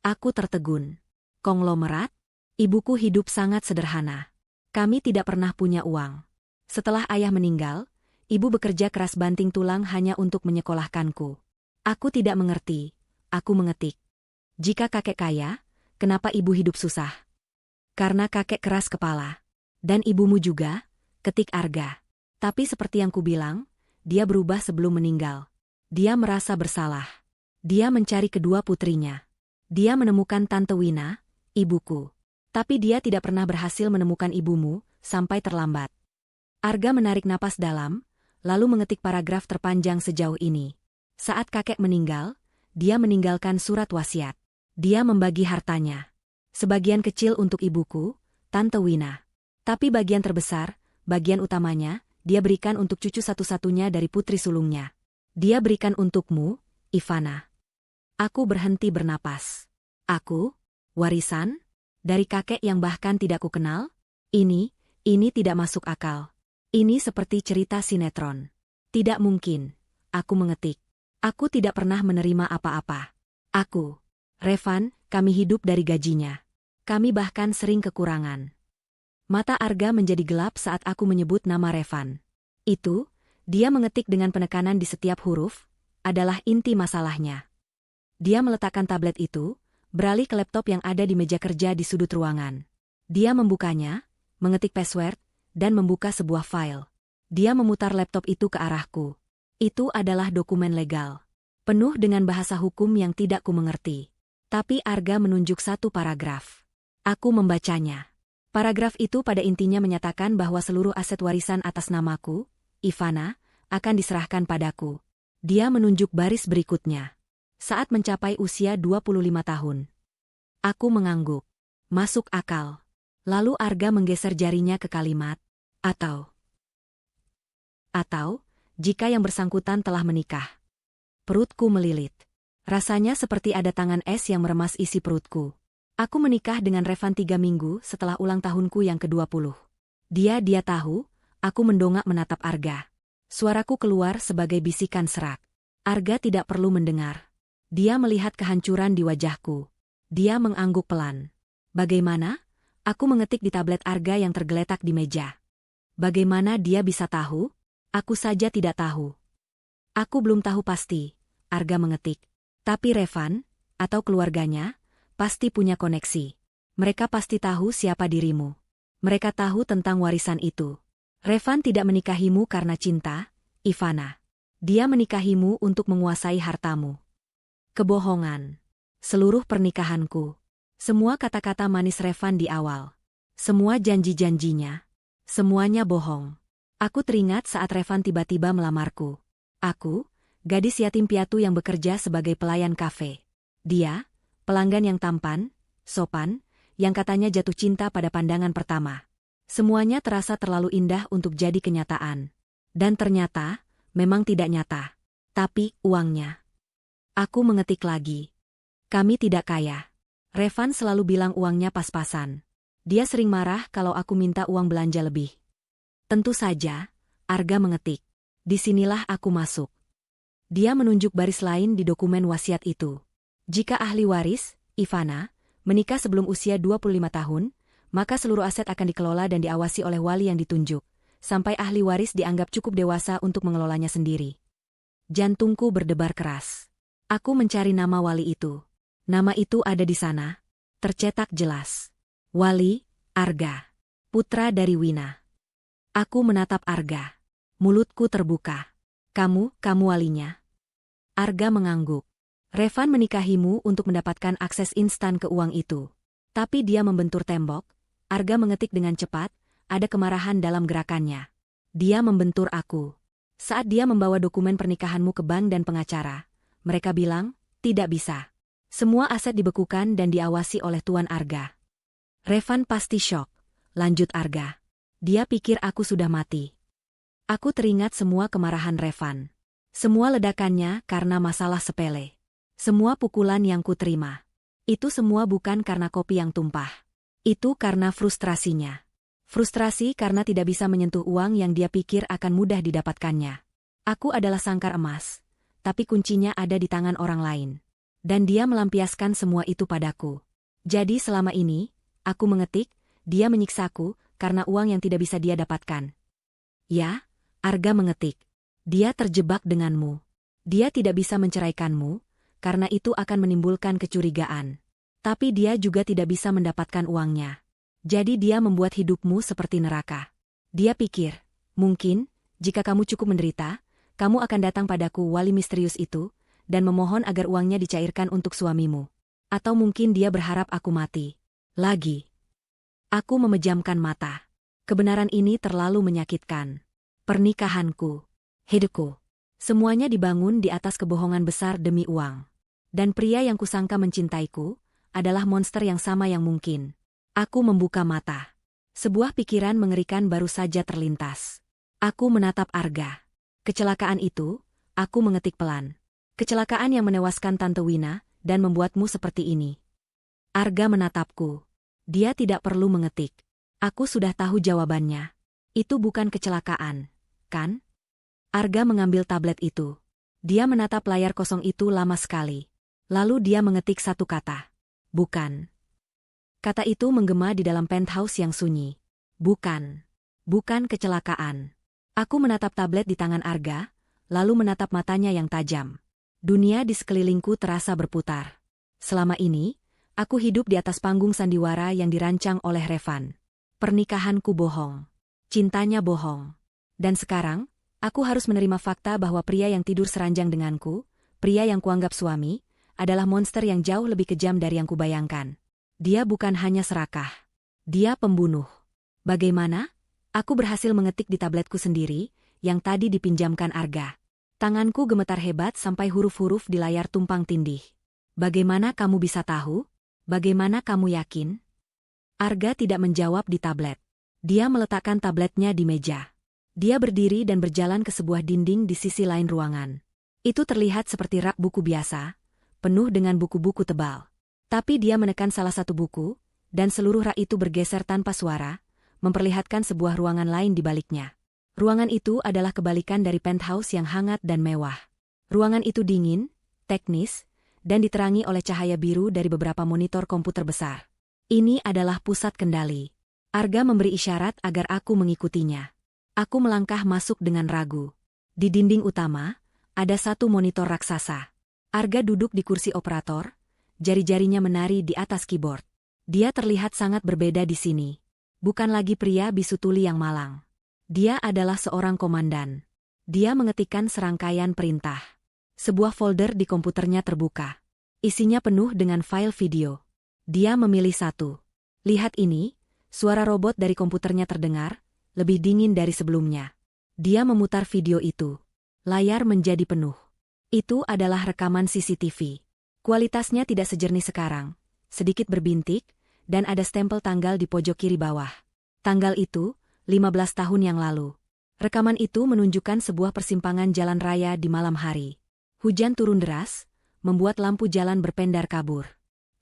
S1: Aku tertegun. Konglomerat? Ibuku hidup sangat sederhana. Kami tidak pernah punya uang. Setelah ayah meninggal, ibu bekerja keras banting tulang hanya untuk menyekolahkanku. Aku tidak mengerti. Aku mengetik. Jika kakek kaya, kenapa ibu hidup susah? Karena kakek keras kepala. Dan ibumu juga, ketik Arga. Tapi seperti yang kubilang, dia berubah sebelum meninggal. Dia merasa bersalah. Dia mencari kedua putrinya. Dia menemukan Tante Wina, ibuku. Tapi dia tidak pernah berhasil menemukan ibumu, sampai terlambat. Arga menarik napas dalam, lalu mengetik paragraf terpanjang sejauh ini. Saat kakek meninggal, dia meninggalkan surat wasiat. Dia membagi hartanya. Sebagian kecil untuk ibuku, Tante Wina. Tapi bagian terbesar, bagian utamanya, dia berikan untuk cucu satu-satunya dari putri sulungnya. Dia berikan untukmu, Ivana. Aku berhenti bernapas. Aku? Warisan? Dari kakek yang bahkan tidak kukenal? Ini tidak masuk akal. Ini seperti cerita sinetron. Tidak mungkin. Aku mengetik. Aku tidak pernah menerima apa-apa. Aku, Revan, kami hidup dari gajinya. Kami bahkan sering kekurangan. Mata Arga menjadi gelap saat aku menyebut nama Revan. Itu, dia mengetik dengan penekanan di setiap huruf, adalah inti masalahnya. Dia meletakkan tablet itu, beralih ke laptop yang ada di meja kerja di sudut ruangan. Dia membukanya, mengetik password, dan membuka sebuah file. Dia memutar laptop itu ke arahku. Itu adalah dokumen legal. Penuh dengan bahasa hukum yang tidak kumengerti. Tapi Arga menunjuk satu paragraf. Aku membacanya. Paragraf itu pada intinya menyatakan bahwa seluruh aset warisan atas namaku, Ivana, akan diserahkan padaku. Dia menunjuk baris berikutnya. Saat mencapai usia 25 tahun. Aku mengangguk. Masuk akal. Lalu Arga menggeser jarinya ke kalimat, atau, jika yang bersangkutan telah menikah. Perutku melilit. Rasanya seperti ada tangan es yang meremas isi perutku. Aku menikah dengan Revan 3 minggu setelah ulang tahunku yang ke-20. Dia tahu, aku mendongak menatap Arga. Suaraku keluar sebagai bisikan serak. Arga tidak perlu mendengar. Dia melihat kehancuran di wajahku. Dia mengangguk pelan. Bagaimana? Aku mengetik di tablet Arga yang tergeletak di meja. Bagaimana dia bisa tahu? Aku saja tidak tahu. Aku belum tahu pasti, Arga mengetik. Tapi Revan, atau keluarganya, pasti punya koneksi. Mereka pasti tahu siapa dirimu. Mereka tahu tentang warisan itu. Revan tidak menikahimu karena cinta, Ivana. Dia menikahimu untuk menguasai hartamu. Kebohongan. Seluruh pernikahanku. Semua kata-kata manis Revan di awal. Semua janji-janjinya. Semuanya bohong. Aku teringat saat Revan tiba-tiba melamarku. Aku, gadis yatim piatu yang bekerja sebagai pelayan kafe. Dia, pelanggan yang tampan, sopan, yang katanya jatuh cinta pada pandangan pertama. Semuanya terasa terlalu indah untuk jadi kenyataan. Dan ternyata, memang tidak nyata. Tapi, uangnya. Aku mengetik lagi. Kami tidak kaya. Revan selalu bilang uangnya pas-pasan. Dia sering marah kalau aku minta uang belanja lebih. Tentu saja, Arga mengetik. Disinilah aku masuk. Dia menunjuk baris lain di dokumen wasiat itu. Jika ahli waris, Ivana, menikah sebelum usia 25 tahun, maka seluruh aset akan dikelola dan diawasi oleh wali yang ditunjuk, sampai ahli waris dianggap cukup dewasa untuk mengelolanya sendiri. Jantungku berdebar keras. Aku mencari nama wali itu. Nama itu ada di sana. Tercetak jelas. Wali, Arga. Putra dari Wina. Aku menatap Arga. Mulutku terbuka. Kamu walinya. Arga mengangguk. Revan menikahimu untuk mendapatkan akses instan ke uang itu. Tapi dia membentur tembok. Arga mengetik dengan cepat, ada kemarahan dalam gerakannya. Dia membentur aku. Saat dia membawa dokumen pernikahanmu ke bank dan pengacara, mereka bilang, tidak bisa. Semua aset dibekukan dan diawasi oleh Tuan Arga. Revan pasti syok, lanjut Arga. Dia pikir aku sudah mati. Aku teringat semua kemarahan Revan. Semua ledakannya karena masalah sepele. Semua pukulan yang kuterima. Itu semua bukan karena kopi yang tumpah. Itu karena frustrasinya. Frustrasi karena tidak bisa menyentuh uang yang dia pikir akan mudah didapatkannya. Aku adalah sangkar emas, tapi kuncinya ada di tangan orang lain. Dan dia melampiaskan semua itu padaku. Jadi selama ini, aku mengetik, dia menyiksaku, karena uang yang tidak bisa dia dapatkan. Ya, Arga mengetik. Dia terjebak denganmu. Dia tidak bisa menceraikanmu, karena itu akan menimbulkan kecurigaan. Tapi dia juga tidak bisa mendapatkan uangnya. Jadi dia membuat hidupmu seperti neraka. Dia pikir, mungkin, jika kamu cukup menderita, kamu akan datang padaku wali misterius itu, dan memohon agar uangnya dicairkan untuk suamimu. Atau mungkin dia berharap aku mati. Lagi. Aku memejamkan mata. Kebenaran ini terlalu menyakitkan. Pernikahanku. Hidupku. Semuanya dibangun di atas kebohongan besar demi uang. Dan pria yang kusangka mencintaiku, adalah monster yang sama yang mungkin. Aku membuka mata. Sebuah pikiran mengerikan baru saja terlintas. Aku menatap Arga. Kecelakaan itu, aku mengetik pelan. Kecelakaan yang menewaskan Tante Wina, dan membuatmu seperti ini. Arga menatapku. Dia tidak perlu mengetik. Aku sudah tahu jawabannya. Itu bukan kecelakaan, kan? Arga mengambil tablet itu. Dia menatap layar kosong itu lama sekali. Lalu dia mengetik satu kata. Bukan. Kata itu menggema di dalam penthouse yang sunyi. Bukan. Bukan kecelakaan. Aku menatap tablet di tangan Arga, lalu menatap matanya yang tajam. Dunia di sekelilingku terasa berputar. Selama ini, aku hidup di atas panggung sandiwara yang dirancang oleh Revan. Pernikahanku bohong. Cintanya bohong. Dan sekarang, aku harus menerima fakta bahwa pria yang tidur seranjang denganku, pria yang kuanggap suami, adalah monster yang jauh lebih kejam dari yang kubayangkan. Dia bukan hanya serakah. Dia pembunuh. Bagaimana? Aku berhasil mengetik di tabletku sendiri, yang tadi dipinjamkan Arga. Tanganku gemetar hebat sampai huruf-huruf di layar tumpang tindih. Bagaimana kamu bisa tahu? Bagaimana kamu yakin? Arga tidak menjawab di tablet. Dia meletakkan tabletnya di meja. Dia berdiri dan berjalan ke sebuah dinding di sisi lain ruangan. Itu terlihat seperti rak buku biasa, penuh dengan buku-buku tebal. Tapi dia menekan salah satu buku, dan seluruh rak itu bergeser tanpa suara, memperlihatkan sebuah ruangan lain di baliknya. Ruangan itu adalah kebalikan dari penthouse yang hangat dan mewah. Ruangan itu dingin, teknis, dan diterangi oleh cahaya biru dari beberapa monitor komputer besar. Ini adalah pusat kendali. Arga memberi isyarat agar aku mengikutinya. Aku melangkah masuk dengan ragu. Di dinding utama, ada satu monitor raksasa. Arga duduk di kursi operator, jari-jarinya menari di atas keyboard. Dia terlihat sangat berbeda di sini. Bukan lagi pria bisu tuli yang malang. Dia adalah seorang komandan. Dia mengetikkan serangkaian perintah. Sebuah folder di komputernya terbuka. Isinya penuh dengan file video. Dia memilih satu. Lihat ini, suara robot dari komputernya terdengar, lebih dingin dari sebelumnya. Dia memutar video itu. Layar menjadi penuh. Itu adalah rekaman CCTV. Kualitasnya tidak sejernih sekarang, sedikit berbintik, dan ada stempel tanggal di pojok kiri bawah. Tanggal itu, 15 tahun yang lalu. Rekaman itu menunjukkan sebuah persimpangan jalan raya di malam hari. Hujan turun deras, membuat lampu jalan berpendar kabur.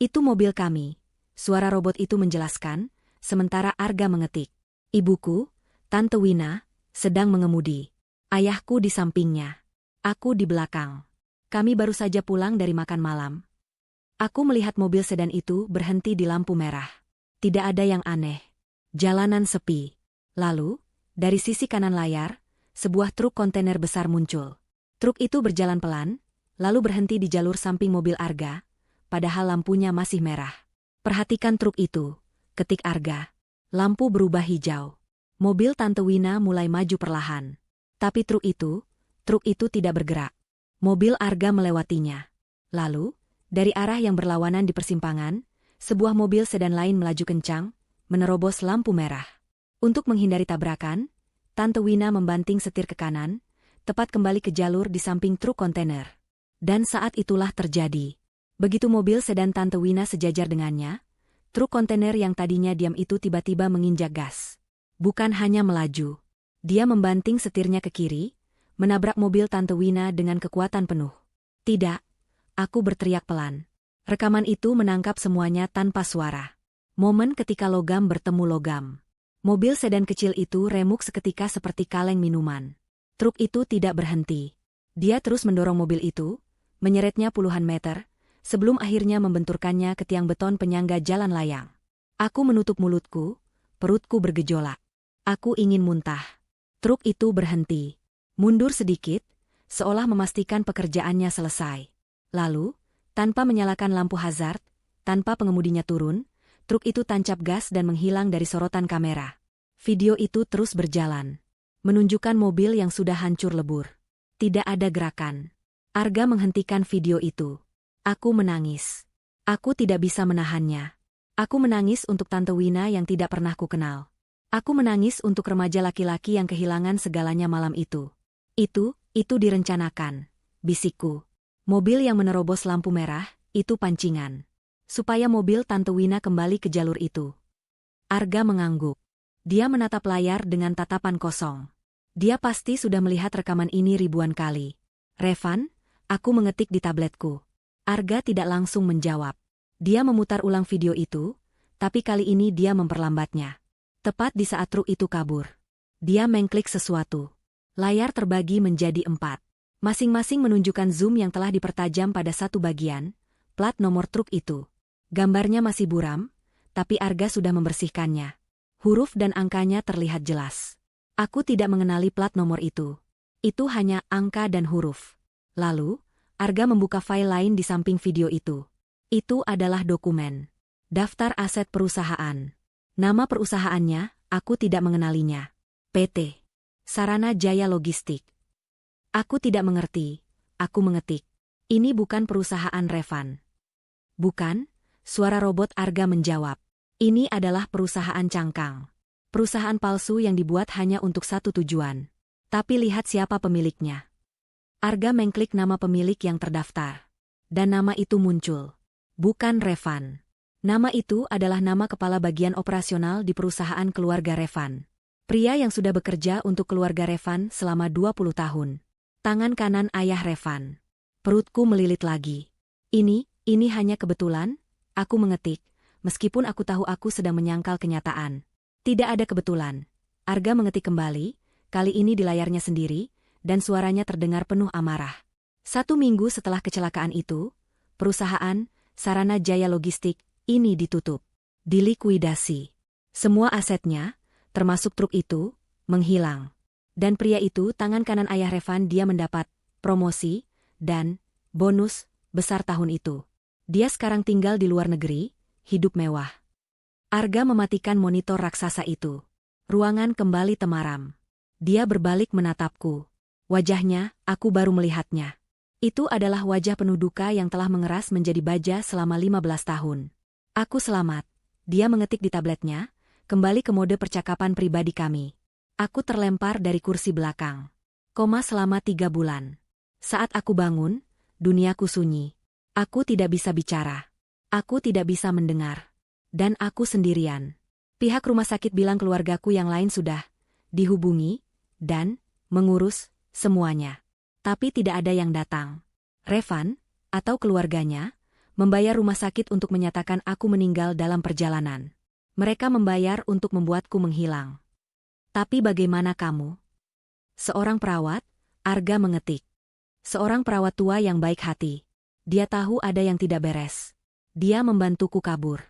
S1: Itu mobil kami, suara robot itu menjelaskan, sementara Arga mengetik. Ibuku, Tante Wina, sedang mengemudi. Ayahku di sampingnya. Aku di belakang. Kami baru saja pulang dari makan malam. Aku melihat mobil sedan itu berhenti di lampu merah. Tidak ada yang aneh. Jalanan sepi. Lalu, dari sisi kanan layar, sebuah truk kontainer besar muncul. Truk itu berjalan pelan, lalu berhenti di jalur samping mobil Arga, padahal lampunya masih merah. Perhatikan truk itu, ketik Arga. Lampu berubah hijau. Mobil Tante Wina mulai maju perlahan. Tapi truk itu tidak bergerak. Mobil Arga melewatinya. Lalu, dari arah yang berlawanan di persimpangan, sebuah mobil sedan lain melaju kencang, menerobos lampu merah. Untuk menghindari tabrakan, Tante Wina membanting setir ke kanan, tepat kembali ke jalur di samping truk kontainer. Dan saat itulah terjadi. Begitu mobil sedan Tante Wina sejajar dengannya, truk kontainer yang tadinya diam itu tiba-tiba menginjak gas. Bukan hanya melaju. Dia membanting setirnya ke kiri, menabrak mobil Tante Wina dengan kekuatan penuh. Tidak, aku berteriak pelan. Rekaman itu menangkap semuanya tanpa suara. Momen ketika logam bertemu logam. Mobil sedan kecil itu remuk seketika seperti kaleng minuman. Truk itu tidak berhenti. Dia terus mendorong mobil itu, menyeretnya puluhan meter, sebelum akhirnya membenturkannya ke tiang beton penyangga jalan layang. Aku menutup mulutku, perutku bergejolak. Aku ingin muntah. Truk itu berhenti. Mundur sedikit, seolah memastikan pekerjaannya selesai. Lalu, tanpa menyalakan lampu hazard, tanpa pengemudinya turun, truk itu tancap gas dan menghilang dari sorotan kamera. Video itu terus berjalan, menunjukkan mobil yang sudah hancur lebur. Tidak ada gerakan. Arga menghentikan video itu. Aku menangis. Aku tidak bisa menahannya. Aku menangis untuk Tante Wina yang tidak pernah kukenal. Aku menangis untuk remaja laki-laki yang kehilangan segalanya malam itu. Itu direncanakan, bisikku. Mobil yang menerobos lampu merah, itu pancingan. Supaya mobil Tante Wina kembali ke jalur itu. Arga mengangguk. Dia menatap layar dengan tatapan kosong. Dia pasti sudah melihat rekaman ini ribuan kali. Revan, aku mengetik di tabletku. Arga tidak langsung menjawab. Dia memutar ulang video itu, tapi kali ini dia memperlambatnya. Tepat di saat truk itu kabur. Dia mengklik sesuatu. Layar terbagi menjadi 4. Masing-masing menunjukkan zoom yang telah dipertajam pada satu bagian, plat nomor truk itu. Gambarnya masih buram, tapi Arga sudah membersihkannya. Huruf dan angkanya terlihat jelas. Aku tidak mengenali plat nomor itu. Itu hanya angka dan huruf. Lalu, Arga membuka file lain di samping video itu. Itu adalah dokumen. Daftar aset perusahaan. Nama perusahaannya, aku tidak mengenalinya. PT. Sarana Jaya Logistik. Aku tidak mengerti. Aku mengetik. Ini bukan perusahaan Revan. Bukan? Suara robot Arga menjawab. Ini adalah perusahaan cangkang. Perusahaan palsu yang dibuat hanya untuk satu tujuan. Tapi lihat siapa pemiliknya. Arga mengklik nama pemilik yang terdaftar. Dan nama itu muncul. Bukan Revan. Nama itu adalah nama kepala bagian operasional di perusahaan keluarga Revan. Pria yang sudah bekerja untuk keluarga Revan selama 20 tahun. Tangan kanan ayah Revan. Perutku melilit lagi. Ini hanya kebetulan? Aku mengetik, meskipun aku tahu aku sedang menyangkal kenyataan. Tidak ada kebetulan. Arga mengetik kembali, kali ini di layarnya sendiri, dan suaranya terdengar penuh amarah. 1 minggu setelah kecelakaan itu, perusahaan Sarana Jaya Logistik ini ditutup. Dilikuidasi. Semua asetnya, termasuk truk itu, menghilang. Dan pria itu tangan kanan ayah Revan dia mendapat promosi dan bonus besar tahun itu. Dia sekarang tinggal di luar negeri, hidup mewah. Arga mematikan monitor raksasa itu. Ruangan kembali temaram. Dia berbalik menatapku. Wajahnya, aku baru melihatnya. Itu adalah wajah penuh duka yang telah mengeras menjadi baja selama 15 tahun. Aku selamat. Dia mengetik di tabletnya, kembali ke mode percakapan pribadi kami. Aku terlempar dari kursi belakang. Selama 3 bulan. Saat aku bangun, duniaku sunyi. Aku tidak bisa bicara. Aku tidak bisa mendengar. Dan aku sendirian. Pihak rumah sakit bilang keluargaku yang lain sudah dihubungi dan mengurus semuanya. Tapi tidak ada yang datang. Revan, atau keluarganya, membayar rumah sakit untuk menyatakan aku meninggal dalam perjalanan. Mereka membayar untuk membuatku menghilang. Tapi bagaimana kamu? Seorang perawat, Arga mengetik. Seorang perawat tua yang baik hati. Dia tahu ada yang tidak beres. Dia membantuku kabur.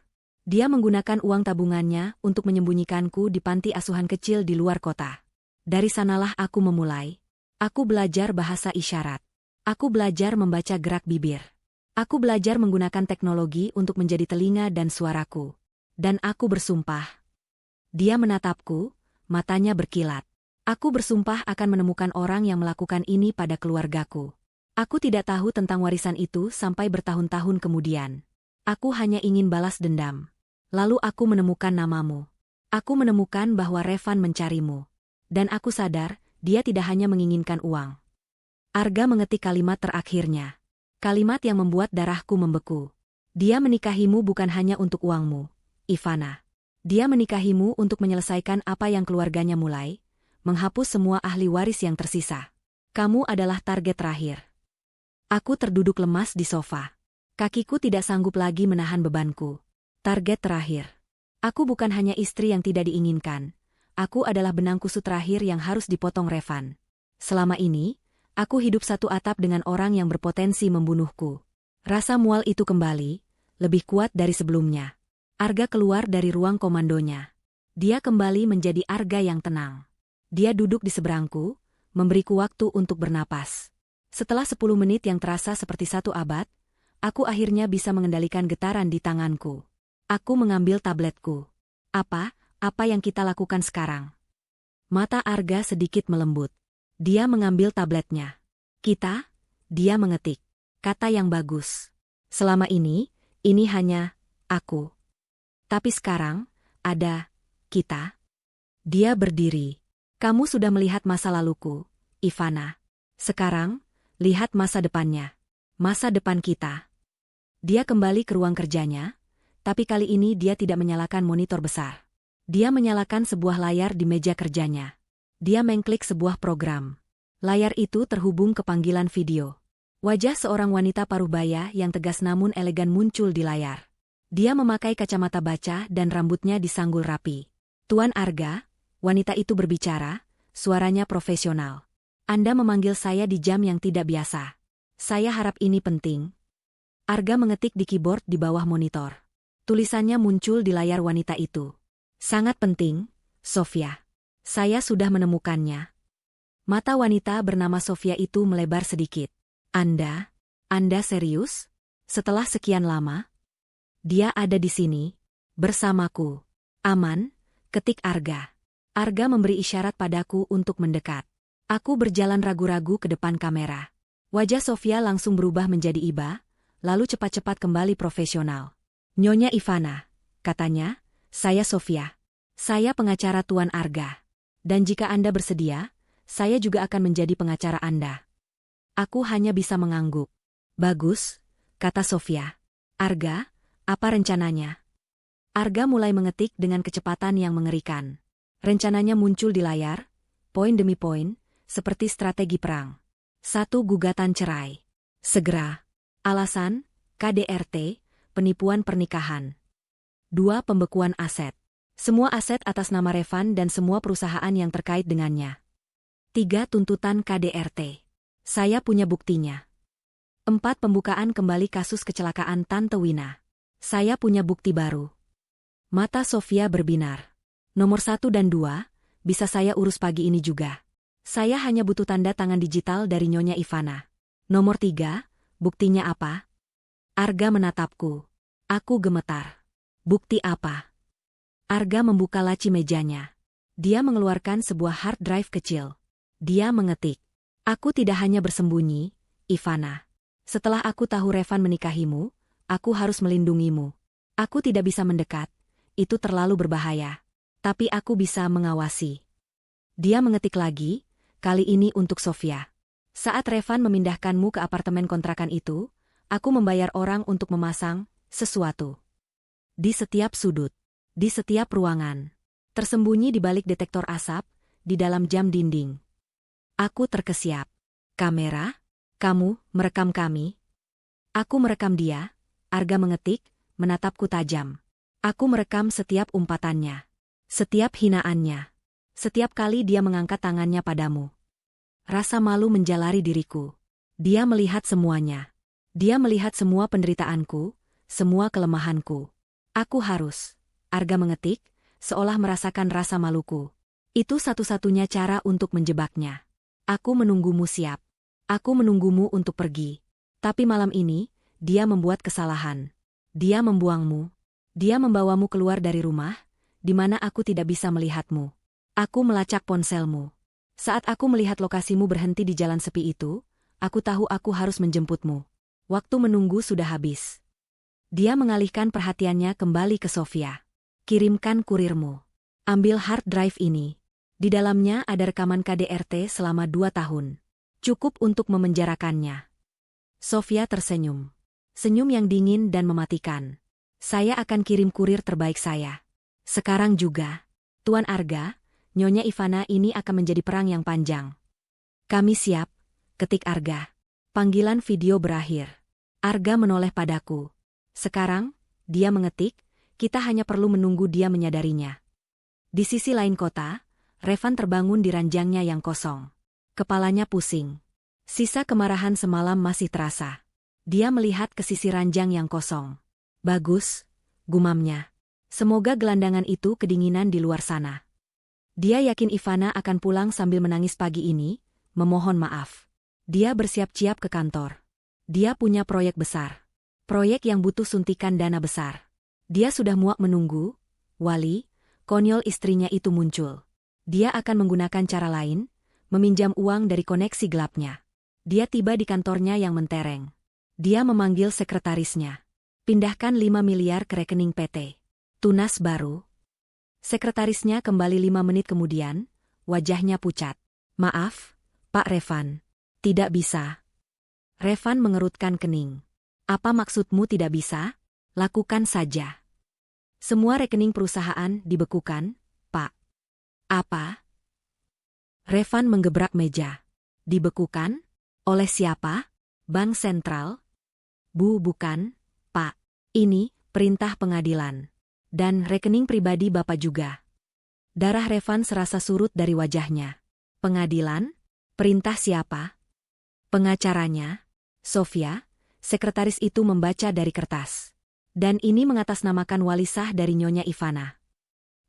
S1: Dia menggunakan uang tabungannya untuk menyembunyikanku di panti asuhan kecil di luar kota. Dari sanalah aku memulai. Aku belajar bahasa isyarat. Aku belajar membaca gerak bibir. Aku belajar menggunakan teknologi untuk menjadi telinga dan suaraku. Dan aku bersumpah. Dia menatapku, matanya berkilat. Aku bersumpah akan menemukan orang yang melakukan ini pada keluargaku. Aku tidak tahu tentang warisan itu sampai bertahun-tahun kemudian. Aku hanya ingin balas dendam. Lalu aku menemukan namamu. Aku menemukan bahwa Revan mencarimu. Dan aku sadar, dia tidak hanya menginginkan uang. Arga mengetik kalimat terakhirnya. Kalimat yang membuat darahku membeku. Dia menikahimu bukan hanya untuk uangmu, Ivana. Dia menikahimu untuk menyelesaikan apa yang keluarganya mulai, menghapus semua ahli waris yang tersisa. Kamu adalah target terakhir. Aku terduduk lemas di sofa. Kakiku tidak sanggup lagi menahan bebanku. Target terakhir. Aku bukan hanya istri yang tidak diinginkan. Aku adalah benang kusut terakhir yang harus dipotong Revan. Selama ini, aku hidup satu atap dengan orang yang berpotensi membunuhku. Rasa mual itu kembali, lebih kuat dari sebelumnya. Arga keluar dari ruang komandonya. Dia kembali menjadi Arga yang tenang. Dia duduk di seberangku, memberiku waktu untuk bernapas. Setelah 10 menit yang terasa seperti 1 abad, aku akhirnya bisa mengendalikan getaran di tanganku. Aku mengambil tabletku. Apa yang kita lakukan sekarang? Mata Arga sedikit melembut. Dia mengambil tabletnya. Dia mengetik. Kata yang bagus. Selama ini hanya aku. Tapi sekarang, ada kita. Dia berdiri. Kamu sudah melihat masa laluku, Ivana. Sekarang, lihat masa depannya. Masa depan kita. Dia kembali ke ruang kerjanya, tapi kali ini dia tidak menyalakan monitor besar. Dia menyalakan sebuah layar di meja kerjanya. Dia mengklik sebuah program. Layar itu terhubung ke panggilan video. Wajah seorang wanita paruh-baya yang tegas namun elegan muncul di layar. Dia memakai kacamata baca dan rambutnya disanggul rapi. Tuan Arga, wanita itu berbicara, suaranya profesional. Anda memanggil saya di jam yang tidak biasa. Saya harap ini penting. Arga mengetik di keyboard di bawah monitor. Tulisannya muncul di layar wanita itu. Sangat penting, Sofia. Saya sudah menemukannya. Mata wanita bernama Sofia itu melebar sedikit. Anda serius? Setelah sekian lama? Dia ada di sini, bersamaku. Aman, ketik Arga. Arga memberi isyarat padaku untuk mendekat. Aku berjalan ragu-ragu ke depan kamera. Wajah Sofia langsung berubah menjadi iba, lalu cepat-cepat kembali profesional. Nyonya Ivana, katanya, saya Sofia. Saya pengacara Tuan Arga. Dan jika Anda bersedia, saya juga akan menjadi pengacara Anda. Aku hanya bisa mengangguk. Bagus, kata Sofia. Arga, apa rencananya? Arga mulai mengetik dengan kecepatan yang mengerikan. Rencananya muncul di layar, poin demi poin, seperti strategi perang. 1. Gugatan cerai. Segera. Alasan, KDRT, penipuan pernikahan. 2. Pembekuan aset. Semua aset atas nama Revan dan semua perusahaan yang terkait dengannya. 3. Tuntutan KDRT. Saya punya buktinya. 4. Pembukaan kembali kasus kecelakaan Tante Wina. Saya punya bukti baru. Mata Sofia berbinar. Nomor 1 dan 2, bisa saya urus pagi ini juga. Saya hanya butuh tanda tangan digital dari Nyonya Ivana. Nomor 3, buktinya apa? Arga menatapku. Aku gemetar. Bukti apa? Arga membuka laci mejanya. Dia mengeluarkan sebuah hard drive kecil. Dia mengetik. Aku tidak hanya bersembunyi, Ivana. Setelah aku tahu Revan menikahimu, aku harus melindungimu. Aku tidak bisa mendekat, itu terlalu berbahaya. Tapi aku bisa mengawasi. Dia mengetik lagi, kali ini untuk Sofia. Saat Revan memindahkanmu ke apartemen kontrakan itu, aku membayar orang untuk memasang sesuatu. Di setiap sudut, di setiap ruangan. Tersembunyi di balik detektor asap, di dalam jam dinding. Aku terkesiap. Kamera? Kamu merekam kami? Aku merekam dia, Arga mengetik, menatapku tajam. Aku merekam setiap umpatannya. Setiap hinaannya. Setiap kali dia mengangkat tangannya padamu. Rasa malu menjalari diriku. Dia melihat semuanya. Dia melihat semua penderitaanku, semua kelemahanku. Aku harus, Arga mengetik, seolah merasakan rasa maluku. Itu satu-satunya cara untuk menjebaknya. Aku menunggumu siap. Aku menunggumu untuk pergi. Tapi malam ini, dia membuat kesalahan. Dia membuangmu. Dia membawamu keluar dari rumah, di mana aku tidak bisa melihatmu. Aku melacak ponselmu. Saat aku melihat lokasimu berhenti di jalan sepi itu, aku tahu aku harus menjemputmu. Waktu menunggu sudah habis. Dia mengalihkan perhatiannya kembali ke Sofia. Kirimkan kurirmu. Ambil hard drive ini. Di dalamnya ada rekaman KDRT selama 2 tahun. Cukup untuk memenjarakannya. Sofia tersenyum. Senyum yang dingin dan mematikan. Saya akan kirim kurir terbaik saya. Sekarang juga. Tuan Arga, Nyonya Ivana, ini akan menjadi perang yang panjang. Kami siap, ketik Arga. Panggilan video berakhir. Arga menoleh padaku. Sekarang, dia mengetik, kita hanya perlu menunggu dia menyadarinya. Di sisi lain kota, Revan terbangun di ranjangnya yang kosong. Kepalanya pusing. Sisa kemarahan semalam masih terasa. Dia melihat ke sisi ranjang yang kosong. Bagus, gumamnya. Semoga gelandangan itu kedinginan di luar sana. Dia yakin Ivana akan pulang sambil menangis pagi ini, memohon maaf. Dia bersiap-siap ke kantor. Dia punya proyek besar. Proyek yang butuh suntikan dana besar. Dia sudah muak menunggu. Wali, konyol istrinya itu muncul. Dia akan menggunakan cara lain, meminjam uang dari koneksi gelapnya. Dia tiba di kantornya yang mentereng. Dia memanggil sekretarisnya. Pindahkan 5 miliar ke rekening PT. Tunas baru. Sekretarisnya kembali 5 menit kemudian, wajahnya pucat. Maaf, Pak Revan. Tidak bisa. Revan mengerutkan kening. Apa maksudmu tidak bisa? Lakukan saja. Semua rekening perusahaan dibekukan, Pak. Apa? Revan menggebrak meja. Dibekukan? Oleh siapa? Bank Sentral? Bukan, Pak. Ini perintah pengadilan. Dan rekening pribadi Bapak juga. Darah Revan serasa surut dari wajahnya. Pengadilan? Perintah siapa? Pengacaranya? Sofia, sekretaris itu membaca dari kertas. Dan ini mengatasnamakan walisah dari Nyonya Ivana.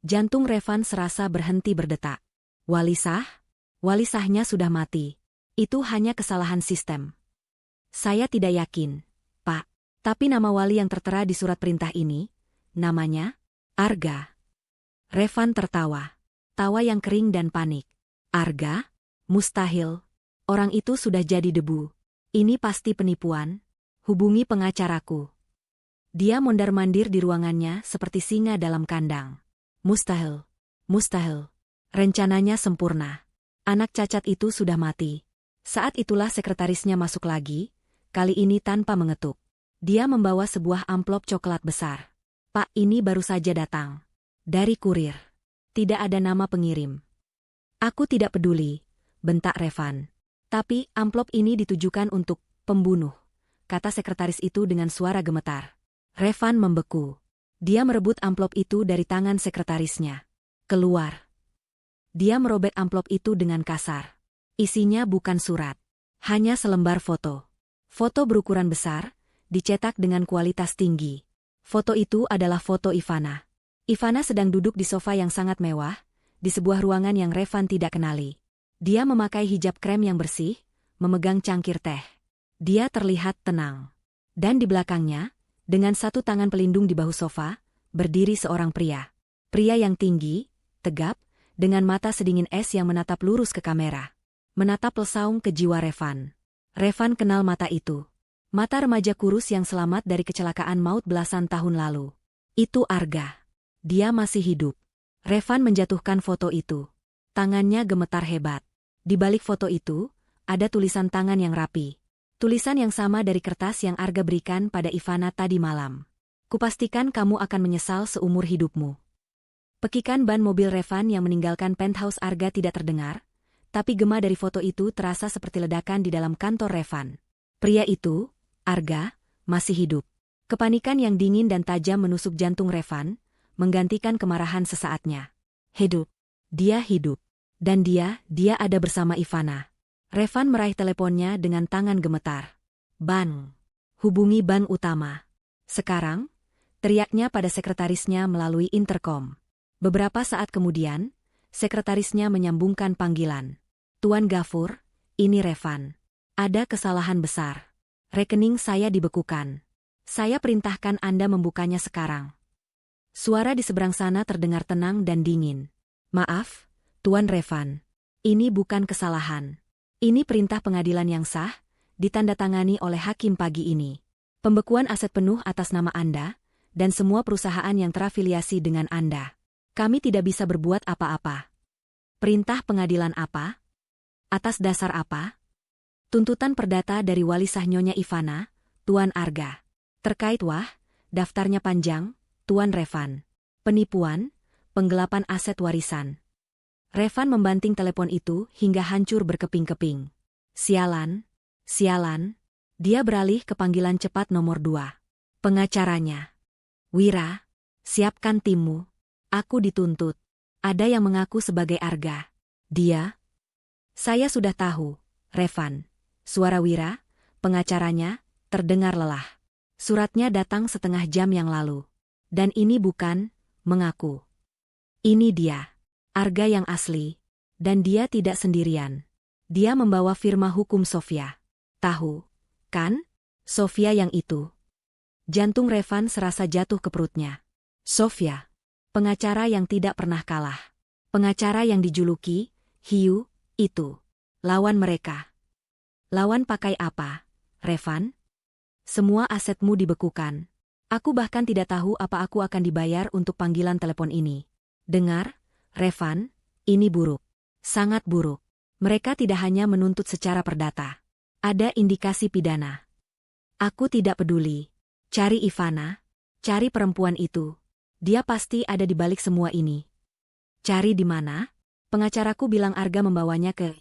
S1: Jantung Revan serasa berhenti berdetak. Walisah? Walisahnya sudah mati. Itu hanya kesalahan sistem. Saya tidak yakin, Pak. Tapi nama wali yang tertera di surat perintah ini, namanya Arga. Revan tertawa. Tawa yang kering dan panik. Arga? Mustahil. Orang itu sudah jadi debu. Ini pasti penipuan. Hubungi pengacaraku. Dia mondar-mandir di ruangannya seperti singa dalam kandang. Mustahil. Mustahil. Rencananya sempurna. Anak cacat itu sudah mati. Saat itulah sekretarisnya masuk lagi, kali ini tanpa mengetuk. Dia membawa sebuah amplop coklat besar. Pak, ini baru saja datang. Dari kurir. Tidak ada nama pengirim. Aku tidak peduli, bentak Revan. Tapi amplop ini ditujukan untuk pembunuh, kata sekretaris itu dengan suara gemetar. Revan membeku. Dia merebut amplop itu dari tangan sekretarisnya. Keluar. Dia merobek amplop itu dengan kasar. Isinya bukan surat. Hanya selembar foto. Foto berukuran besar, dicetak dengan kualitas tinggi. Foto itu adalah foto Ivana. Ivana sedang duduk di sofa yang sangat mewah, di sebuah ruangan yang Revan tidak kenali. Dia memakai hijab krem yang bersih, memegang cangkir teh. Dia terlihat tenang. Dan di belakangnya, dengan satu tangan pelindung di bahu sofa, berdiri seorang pria. Pria yang tinggi, tegap, dengan mata sedingin es yang menatap lurus ke kamera. Menatap lesaung ke jiwa Revan. Revan kenal mata itu. Mata remaja kurus yang selamat dari kecelakaan maut belasan tahun lalu. Itu Arga. Dia masih hidup. Revan menjatuhkan foto itu. Tangannya gemetar hebat. Di balik foto itu, ada tulisan tangan yang rapi. Tulisan yang sama dari kertas yang Arga berikan pada Ivana tadi malam. Kupastikan kamu akan menyesal seumur hidupmu. Pekikan ban mobil Revan yang meninggalkan penthouse Arga tidak terdengar, tapi gema dari foto itu terasa seperti ledakan di dalam kantor Revan. Pria itu, Arga, masih hidup. Kepanikan yang dingin dan tajam menusuk jantung Revan, menggantikan kemarahan sesaatnya. Hidup. Dia hidup. Dan dia ada bersama Ivana. Revan meraih teleponnya dengan tangan gemetar. Ban. Hubungi ban utama. Sekarang, teriaknya pada sekretarisnya melalui interkom. Beberapa saat kemudian, sekretarisnya menyambungkan panggilan. Tuan Gafur, ini Revan. Ada kesalahan besar. Rekening saya dibekukan. Saya perintahkan Anda membukanya sekarang. Suara di seberang sana terdengar tenang dan dingin. Maaf, Tuan Revan. Ini bukan kesalahan. Ini perintah pengadilan yang sah, ditandatangani oleh hakim pagi ini. Pembekuan aset penuh atas nama Anda, dan semua perusahaan yang terafiliasi dengan Anda. Kami tidak bisa berbuat apa-apa. Perintah pengadilan apa? Atas dasar apa? Tuntutan perdata dari wali sah Nyonya Ivana, Tuan Arga. Terkait daftarnya panjang, Tuan Revan. Penipuan, penggelapan aset warisan. Revan membanting telepon itu hingga hancur berkeping-keping. Sialan, sialan. Dia beralih ke panggilan cepat nomor 2. Pengacaranya. Wira, siapkan timmu. Aku dituntut. Ada yang mengaku sebagai Arga. Dia? Saya sudah tahu, Revan. Suara Wira, pengacaranya, terdengar lelah. Suratnya datang setengah jam yang lalu. Dan ini bukan mengaku. Ini dia, Arga yang asli. Dan dia tidak sendirian. Dia membawa firma hukum Sofia. Tahu, kan? Sofia yang itu. Jantung Revan serasa jatuh ke perutnya. Sofia, pengacara yang tidak pernah kalah. Pengacara yang dijuluki Hiu, itu. Lawan mereka. Lawan pakai apa, Revan? Semua asetmu dibekukan. Aku bahkan tidak tahu apa aku akan dibayar untuk panggilan telepon ini. Dengar, Revan, ini buruk. Sangat buruk. Mereka tidak hanya menuntut secara perdata. Ada indikasi pidana. Aku tidak peduli. Cari Ivana. Cari perempuan itu. Dia pasti ada di balik semua ini. Cari di mana? Pengacaraku bilang Arga membawanya ke,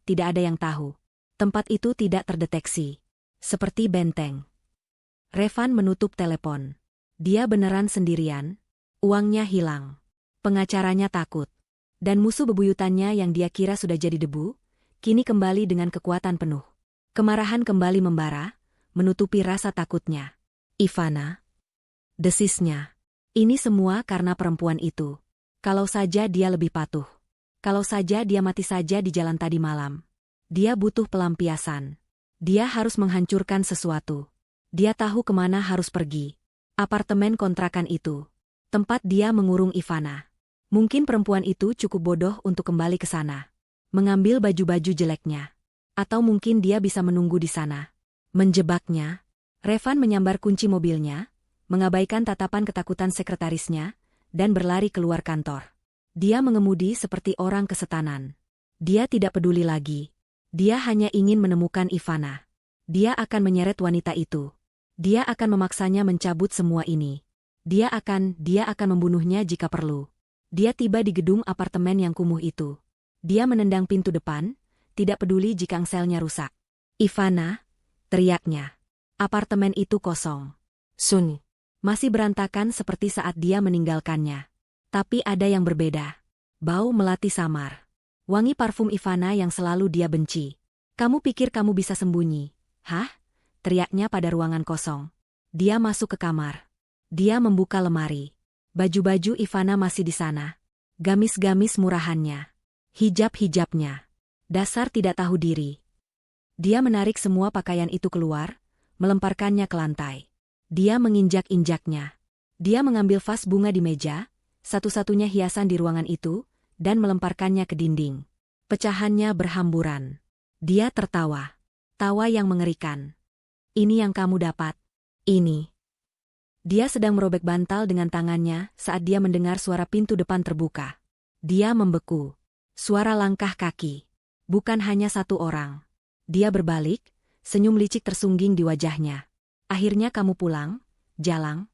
S1: tidak ada yang tahu. Tempat itu tidak terdeteksi. Seperti benteng. Revan menutup telepon. Dia beneran sendirian. Uangnya hilang. Pengacaranya takut. Dan musuh bebuyutannya yang dia kira sudah jadi debu, kini kembali dengan kekuatan penuh. Kemarahan kembali membara, menutupi rasa takutnya. Ivana. Desisnya. Ini semua karena perempuan itu. Kalau saja dia lebih patuh. Kalau saja dia mati saja di jalan tadi malam. Dia butuh pelampiasan. Dia harus menghancurkan sesuatu. Dia tahu kemana harus pergi. Apartemen kontrakan itu. Tempat dia mengurung Ivana. Mungkin perempuan itu cukup bodoh untuk kembali ke sana. Mengambil baju-baju jeleknya. Atau mungkin dia bisa menunggu di sana. Menjebaknya. Revan menyambar kunci mobilnya, mengabaikan tatapan ketakutan sekretarisnya, dan berlari keluar kantor. Dia mengemudi seperti orang kesetanan. Dia tidak peduli lagi. Dia hanya ingin menemukan Ivana. Dia akan menyeret wanita itu. Dia akan memaksanya mencabut semua ini. Dia akan membunuhnya jika perlu. Dia tiba di gedung apartemen yang kumuh itu. Dia menendang pintu depan, tidak peduli jika engselnya rusak. Ivana, teriaknya. Apartemen itu kosong. Sunyi. Masih berantakan seperti saat dia meninggalkannya. Tapi ada yang berbeda. Bau melati samar. Wangi parfum Ivana yang selalu dia benci. Kamu pikir kamu bisa sembunyi? Hah? Teriaknya pada ruangan kosong. Dia masuk ke kamar. Dia membuka lemari. Baju-baju Ivana masih di sana. Gamis-gamis murahannya. Hijab-hijabnya. Dasar tidak tahu diri. Dia menarik semua pakaian itu keluar, melemparkannya ke lantai. Dia menginjak-injaknya. Dia mengambil vas bunga di meja, satu-satunya hiasan di ruangan itu, dan melemparkannya ke dinding. Pecahannya berhamburan. Dia tertawa. Tawa yang mengerikan. Ini yang kamu dapat. Ini. Dia sedang merobek bantal dengan tangannya saat dia mendengar suara pintu depan terbuka. Dia membeku. Suara langkah kaki. Bukan hanya satu orang. Dia berbalik, senyum licik tersungging di wajahnya. Akhirnya kamu pulang, Jalang?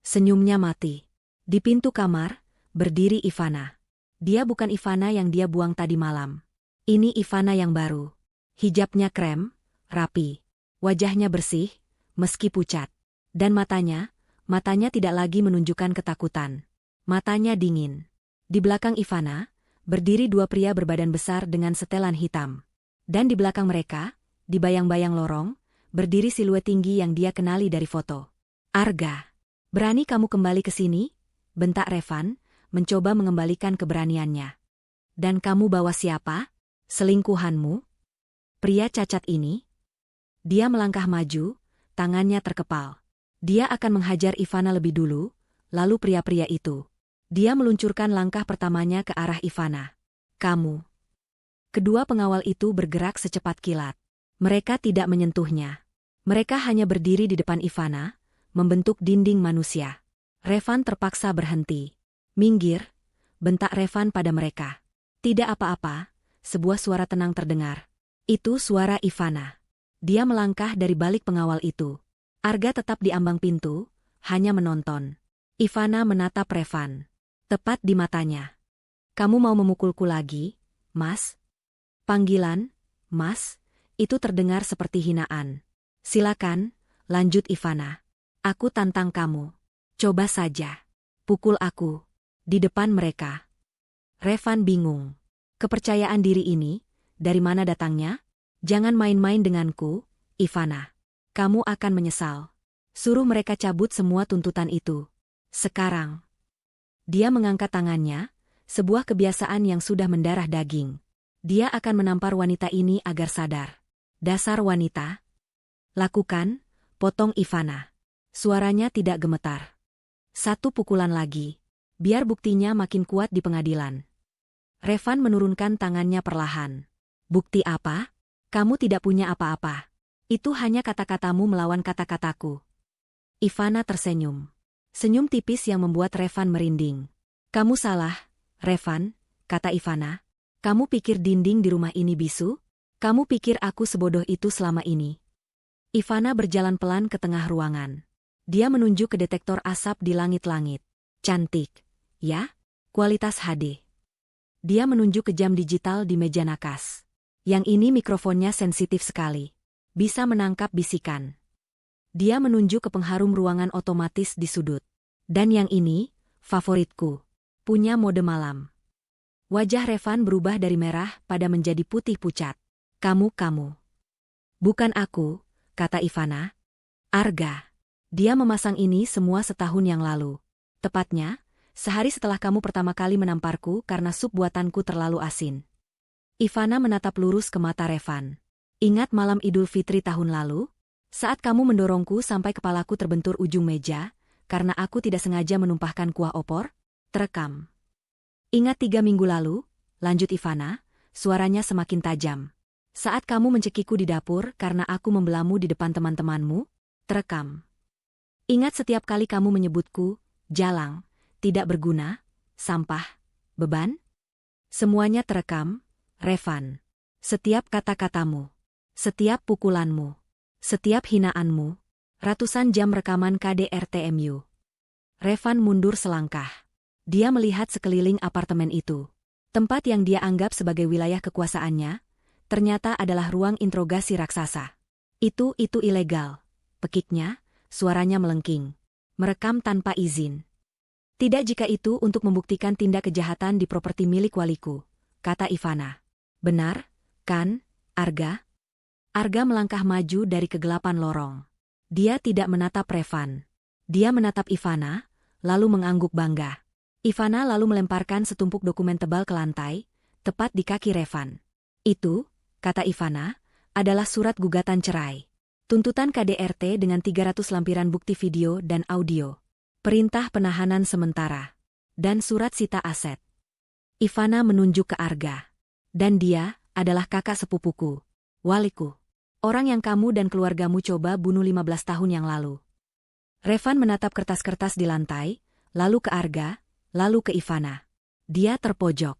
S1: Senyumnya mati. Di pintu kamar, berdiri Ivana. Dia bukan Ivana yang dia buang tadi malam. Ini Ivana yang baru. Hijabnya krem, rapi. Wajahnya bersih, meski pucat. Dan matanya tidak lagi menunjukkan ketakutan. Matanya dingin. Di belakang Ivana, berdiri dua pria berbadan besar dengan setelan hitam. Dan di belakang mereka, di bayang-bayang lorong, berdiri siluet tinggi yang dia kenali dari foto. Arga, berani kamu kembali ke sini? Bentak Revan, mencoba mengembalikan keberaniannya. Dan kamu bawa siapa? Selingkuhanmu? Pria cacat ini? Dia melangkah maju, tangannya terkepal. Dia akan menghajar Ivana lebih dulu, lalu pria-pria itu. Dia meluncurkan langkah pertamanya ke arah Ivana. Kamu. Kedua pengawal itu bergerak secepat kilat. Mereka tidak menyentuhnya. Mereka hanya berdiri di depan Ivana, membentuk dinding manusia. Revan terpaksa berhenti. Minggir, bentak Revan pada mereka. Tidak apa-apa, sebuah suara tenang terdengar. Itu suara Ivana. Dia melangkah dari balik pengawal itu. Arga tetap di ambang pintu, hanya menonton. Ivana menatap Revan. Tepat di matanya. Kamu mau memukulku lagi, Mas? Panggilan, Mas, itu terdengar seperti hinaan. Silakan, lanjut Ivana. Aku tantang kamu. Coba saja. Pukul aku. Di depan mereka. Revan bingung. Kepercayaan diri ini, dari mana datangnya? Jangan main-main denganku, Ivana. Kamu akan menyesal. Suruh mereka cabut semua tuntutan itu. Sekarang. Dia mengangkat tangannya, sebuah kebiasaan yang sudah mendarah daging. Dia akan menampar wanita ini agar sadar. Dasar wanita. Lakukan, potong Ivana. Suaranya tidak gemetar. Satu pukulan lagi. Biar buktinya makin kuat di pengadilan. Revan menurunkan tangannya perlahan. Bukti apa? Kamu tidak punya apa-apa. Itu hanya kata-katamu melawan kata-kataku. Ivana tersenyum. Senyum tipis yang membuat Revan merinding. Kamu salah, Revan, kata Ivana. Kamu pikir dinding di rumah ini bisu? Kamu pikir aku sebodoh itu selama ini? Ivana berjalan pelan ke tengah ruangan. Dia menunjuk ke detektor asap di langit-langit. Cantik, ya? Kualitas HD. Dia menunjuk ke jam digital di meja nakas. Yang ini mikrofonnya sensitif sekali. Bisa menangkap bisikan. Dia menunjuk ke pengharum ruangan otomatis di sudut. Dan yang ini, favoritku. Punya mode malam. Wajah Revan berubah dari merah pada menjadi putih pucat. Kamu. Bukan aku, kata Ivana. Arga. Dia memasang ini semua setahun yang lalu. Tepatnya, sehari setelah kamu pertama kali menamparku karena sup buatanku terlalu asin. Ivana menatap lurus ke mata Revan. Ingat malam Idul Fitri tahun lalu? Saat kamu mendorongku sampai kepalaku terbentur ujung meja, karena aku tidak sengaja menumpahkan kuah opor? Terekam. Ingat 3 minggu lalu? Lanjut Ivana, suaranya semakin tajam. Saat kamu mencekiku di dapur karena aku membelamu di depan teman-temanmu? Terekam. Ingat setiap kali kamu menyebutku, jalang, tidak berguna, sampah, beban? Semuanya terekam, Revan. Setiap kata-katamu, setiap pukulanmu, setiap hinaanmu, ratusan jam rekaman KDRTMU. Revan mundur selangkah. Dia melihat sekeliling apartemen itu. Tempat yang dia anggap sebagai wilayah kekuasaannya, ternyata adalah ruang interogasi raksasa. Itu ilegal. Pekiknya, suaranya melengking. Merekam tanpa izin. Tidak jika itu untuk membuktikan tindak kejahatan di properti milik waliku, kata Ivana. Benar, kan, Arga? Arga melangkah maju dari kegelapan lorong. Dia tidak menatap Revan. Dia menatap Ivana, lalu mengangguk bangga. Ivana lalu melemparkan setumpuk dokumen tebal ke lantai, tepat di kaki Revan. Itu, kata Ivana, adalah surat gugatan cerai. Tuntutan KDRT dengan 300 lampiran bukti video dan audio. Perintah penahanan sementara. Dan surat sita aset. Ivana menunjuk ke Arga. Dan dia adalah kakak sepupuku. Waliku. Orang yang kamu dan keluargamu coba bunuh 15 tahun yang lalu. Revan menatap kertas-kertas di lantai, lalu ke Arga, lalu ke Ivana. Dia terpojok.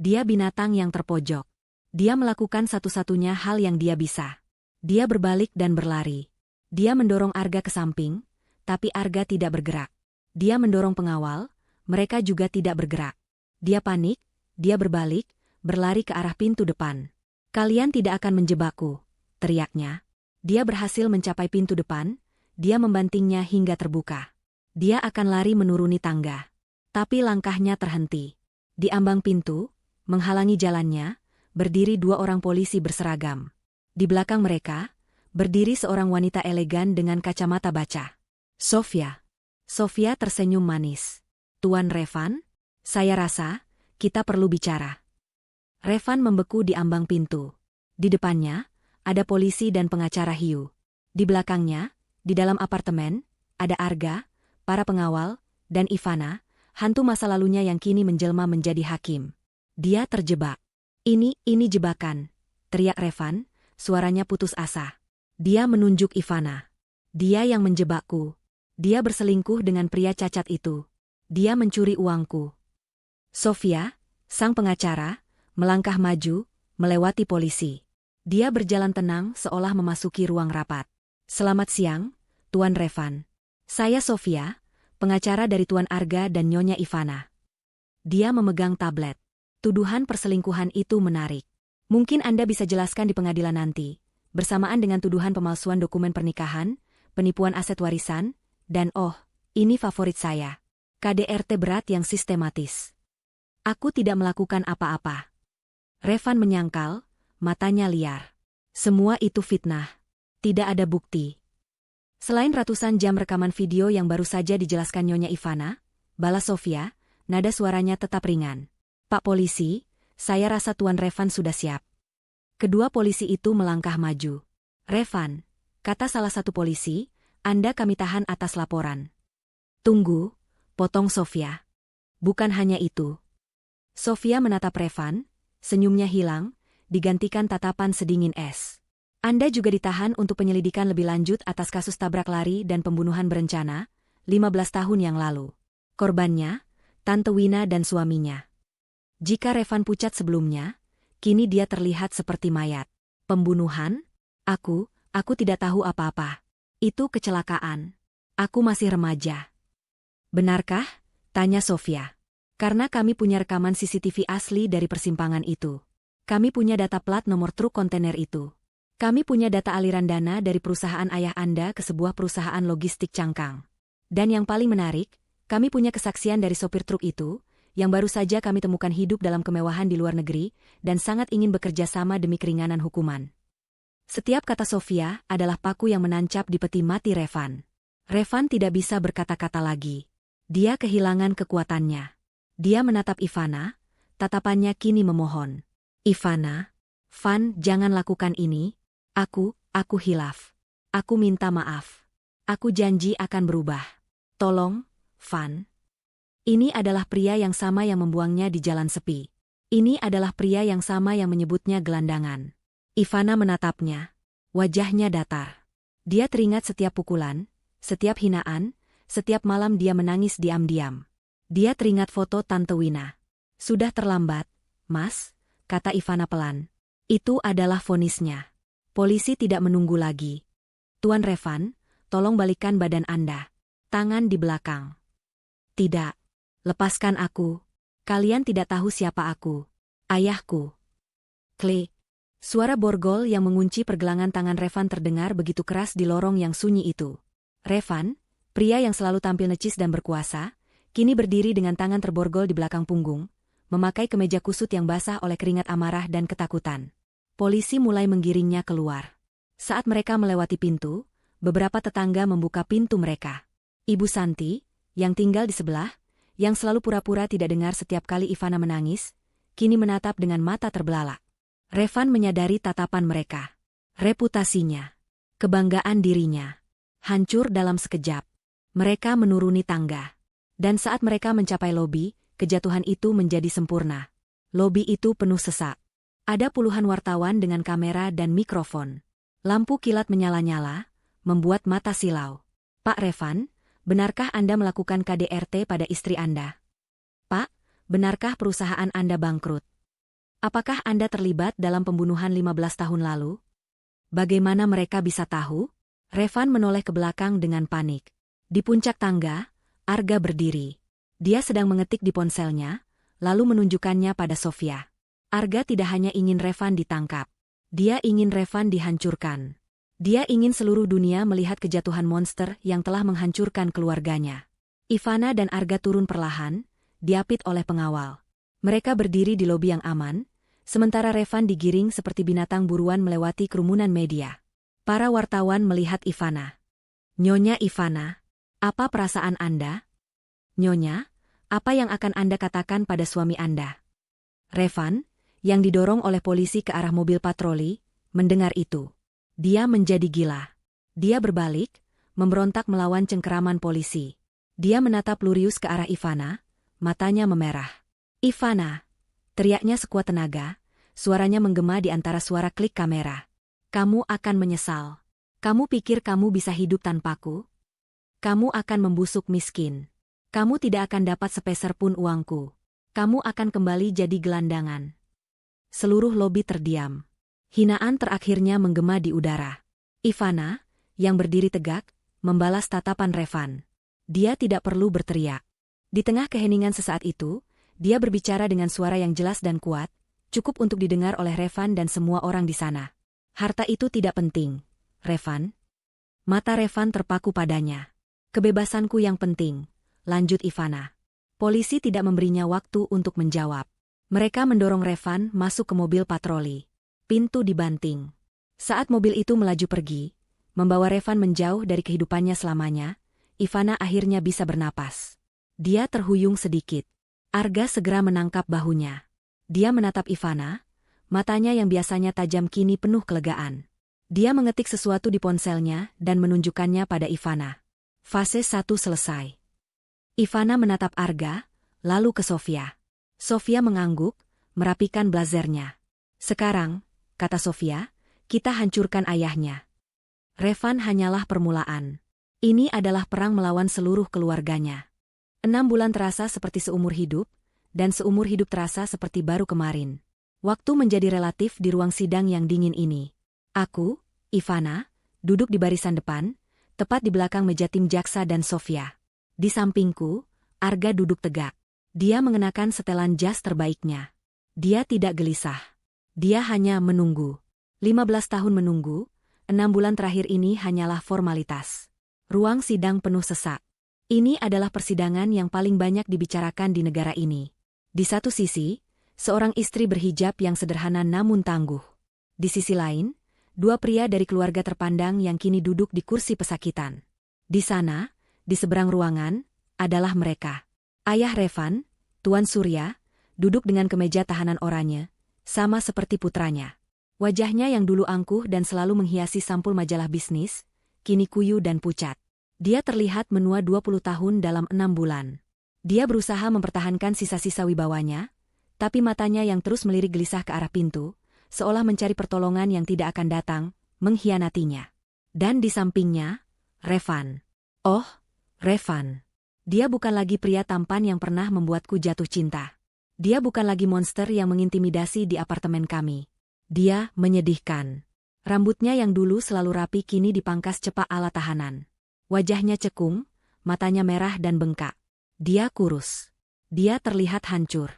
S1: Dia binatang yang terpojok. Dia melakukan satu-satunya hal yang dia bisa. Dia berbalik dan berlari. Dia mendorong Arga ke samping, tapi Arga tidak bergerak. Dia mendorong pengawal, mereka juga tidak bergerak. Dia panik, dia berbalik, berlari ke arah pintu depan. Kalian tidak akan menjebakku, teriaknya. Dia berhasil mencapai pintu depan, dia membantingnya hingga terbuka. Dia akan lari menuruni tangga. Tapi langkahnya terhenti. Di ambang pintu, menghalangi jalannya, berdiri 2 orang polisi berseragam. Di belakang mereka, berdiri seorang wanita elegan dengan kacamata baca. Sofia. Sofia tersenyum manis. Tuan Revan, saya rasa, kita perlu bicara. Revan membeku di ambang pintu. Di depannya, ada polisi dan pengacara hiu. Di belakangnya, di dalam apartemen, ada Arga, para pengawal, dan Ivana, hantu masa lalunya yang kini menjelma menjadi hakim. Dia terjebak. Ini jebakan, teriak Revan, suaranya putus asa. Dia menunjuk Ivana. Dia yang menjebakku. Dia berselingkuh dengan pria cacat itu. Dia mencuri uangku. Sofia, sang pengacara, melangkah maju, melewati polisi. Dia berjalan tenang seolah memasuki ruang rapat. Selamat siang, Tuan Revan. Saya Sofia, pengacara dari Tuan Arga dan Nyonya Ivana. Dia memegang tablet. Tuduhan perselingkuhan itu menarik. Mungkin Anda bisa jelaskan di pengadilan nanti, bersamaan dengan tuduhan pemalsuan dokumen pernikahan, penipuan aset warisan, dan ini favorit saya. KDRT berat yang sistematis. Aku tidak melakukan apa-apa. Revan menyangkal, matanya liar. Semua itu fitnah. Tidak ada bukti. Selain ratusan jam rekaman video yang baru saja dijelaskan Nyonya Ivana, balas Sofia, nada suaranya tetap ringan. Pak polisi, saya rasa Tuan Revan sudah siap. Kedua polisi itu melangkah maju. Revan, kata salah satu polisi, Anda kami tahan atas laporan. Tunggu, potong Sofia. Bukan hanya itu. Sofia menatap Revan, senyumnya hilang, digantikan tatapan sedingin es. Anda juga ditahan untuk penyelidikan lebih lanjut atas kasus tabrak lari dan pembunuhan berencana, 15 tahun yang lalu. Korbannya, Tante Wina dan suaminya. Jika Revan pucat sebelumnya, kini dia terlihat seperti mayat. Pembunuhan? Aku tidak tahu apa-apa. Itu kecelakaan. Aku masih remaja. Benarkah? Tanya Sofia. Karena kami punya rekaman CCTV asli dari persimpangan itu. Kami punya data plat nomor truk kontainer itu. Kami punya data aliran dana dari perusahaan ayah Anda ke sebuah perusahaan logistik cangkang. Dan yang paling menarik, kami punya kesaksian dari sopir truk itu, yang baru saja kami temukan hidup dalam kemewahan di luar negeri, dan sangat ingin bekerja sama demi keringanan hukuman. Setiap kata Sofia adalah paku yang menancap di peti mati Revan. Revan tidak bisa berkata-kata lagi. Dia kehilangan kekuatannya. Dia menatap Ivana, tatapannya kini memohon. Ivana, Van, jangan lakukan ini. Aku hilaf. Aku minta maaf. Aku janji akan berubah. Tolong, Van. Ini adalah pria yang sama yang membuangnya di jalan sepi. Ini adalah pria yang sama yang menyebutnya gelandangan. Ivana menatapnya. Wajahnya datar. Dia teringat setiap pukulan, setiap hinaan, setiap malam dia menangis diam-diam. Dia teringat foto Tante Wina. Sudah terlambat, Mas, kata Ivana pelan. Itu adalah vonisnya. Polisi tidak menunggu lagi. Tuan Revan, tolong balikkan badan Anda. Tangan di belakang. Tidak. Lepaskan aku. Kalian tidak tahu siapa aku. Ayahku. Klik. Suara borgol yang mengunci pergelangan tangan Revan terdengar begitu keras di lorong yang sunyi itu. Revan, pria yang selalu tampil necis dan berkuasa, kini berdiri dengan tangan terborgol di belakang punggung, memakai kemeja kusut yang basah oleh keringat amarah dan ketakutan. Polisi mulai menggiringnya keluar. Saat mereka melewati pintu, beberapa tetangga membuka pintu mereka. Ibu Santi, yang tinggal di sebelah, yang selalu pura-pura tidak dengar setiap kali Ivana menangis, kini menatap dengan mata terbelalak. Revan menyadari tatapan mereka. Reputasinya, kebanggaan dirinya, hancur dalam sekejap. Mereka menuruni tangga. Dan saat mereka mencapai lobi, kejatuhan itu menjadi sempurna. Lobi itu penuh sesak. Ada puluhan wartawan dengan kamera dan mikrofon. Lampu kilat menyala-nyala, membuat mata silau. Pak Revan, benarkah Anda melakukan KDRT pada istri Anda? Pak, benarkah perusahaan Anda bangkrut? Apakah Anda terlibat dalam pembunuhan 15 tahun lalu? Bagaimana mereka bisa tahu? Revan menoleh ke belakang dengan panik. Di puncak tangga, Arga berdiri. Dia sedang mengetik di ponselnya, lalu menunjukkannya pada Sofia. Arga tidak hanya ingin Revan ditangkap. Dia ingin Revan dihancurkan. Dia ingin seluruh dunia melihat kejatuhan monster yang telah menghancurkan keluarganya. Ivana dan Arga turun perlahan, diapit oleh pengawal. Mereka berdiri di lobi yang aman, sementara Revan digiring seperti binatang buruan melewati kerumunan media. Para wartawan melihat Ivana. Nyonya Ivana, apa perasaan Anda? Nyonya, apa yang akan Anda katakan pada suami Anda? Revan, yang didorong oleh polisi ke arah mobil patroli, mendengar itu. Dia menjadi gila. Dia berbalik, memberontak melawan cengkeraman polisi. Dia menatap lurius ke arah Ivana, matanya memerah. Ivana, teriaknya sekuat tenaga, suaranya menggema di antara suara klik kamera. Kamu akan menyesal. Kamu pikir kamu bisa hidup tanpaku? Kamu akan membusuk miskin. Kamu tidak akan dapat sepeser pun uangku. Kamu akan kembali jadi gelandangan. Seluruh lobi terdiam. Hinaan terakhirnya menggema di udara. Ivana, yang berdiri tegak, membalas tatapan Revan. Dia tidak perlu berteriak. Di tengah keheningan sesaat itu, dia berbicara dengan suara yang jelas dan kuat. Cukup untuk didengar oleh Revan dan semua orang di sana. Harta itu tidak penting, Revan. Mata Revan terpaku padanya. Kebebasanku yang penting, lanjut Ivana. Polisi tidak memberinya waktu untuk menjawab. Mereka mendorong Revan masuk ke mobil patroli. Pintu dibanting. Saat mobil itu melaju pergi, membawa Revan menjauh dari kehidupannya selamanya, Ivana akhirnya bisa bernapas. Dia terhuyung sedikit. Arga segera menangkap bahunya. Dia menatap Ivana, matanya yang biasanya tajam kini penuh kelegaan. Dia mengetik sesuatu di ponselnya dan menunjukkannya pada Ivana. Fase 1 selesai. Ivana menatap Arga, lalu ke Sofia. Sofia mengangguk, merapikan blazernya. Sekarang, kata Sofia, kita hancurkan ayahnya. Revan hanyalah permulaan. Ini adalah perang melawan seluruh keluarganya. 6 bulan terasa seperti seumur hidup, dan seumur hidup terasa seperti baru kemarin. Waktu menjadi relatif di ruang sidang yang dingin ini. Aku, Ivana, duduk di barisan depan, tepat di belakang meja tim jaksa dan Sofia. Di sampingku, Arga duduk tegak. Dia mengenakan setelan jas terbaiknya. Dia tidak gelisah. Dia hanya menunggu. 15 tahun menunggu, 6 bulan terakhir ini hanyalah formalitas. Ruang sidang penuh sesak. Ini adalah persidangan yang paling banyak dibicarakan di negara ini. Di satu sisi, seorang istri berhijab yang sederhana namun tangguh. Di sisi lain, 2 pria dari keluarga terpandang yang kini duduk di kursi pesakitan. Di sana, di seberang ruangan, adalah mereka. Ayah Revan, Tuan Surya, duduk dengan kemeja tahanan oranye, sama seperti putranya. Wajahnya yang dulu angkuh dan selalu menghiasi sampul majalah bisnis, kini kuyu dan pucat. Dia terlihat menua 20 tahun dalam 6 bulan. Dia berusaha mempertahankan sisa-sisa wibawanya, tapi matanya yang terus melirik gelisah ke arah pintu, seolah mencari pertolongan yang tidak akan datang, mengkhianatinya. Dan di sampingnya, Revan. Oh, Revan. Dia bukan lagi pria tampan yang pernah membuatku jatuh cinta. Dia bukan lagi monster yang mengintimidasi di apartemen kami. Dia menyedihkan. Rambutnya yang dulu selalu rapi kini dipangkas cepak ala tahanan. Wajahnya cekung, matanya merah dan bengkak. Dia kurus. Dia terlihat hancur.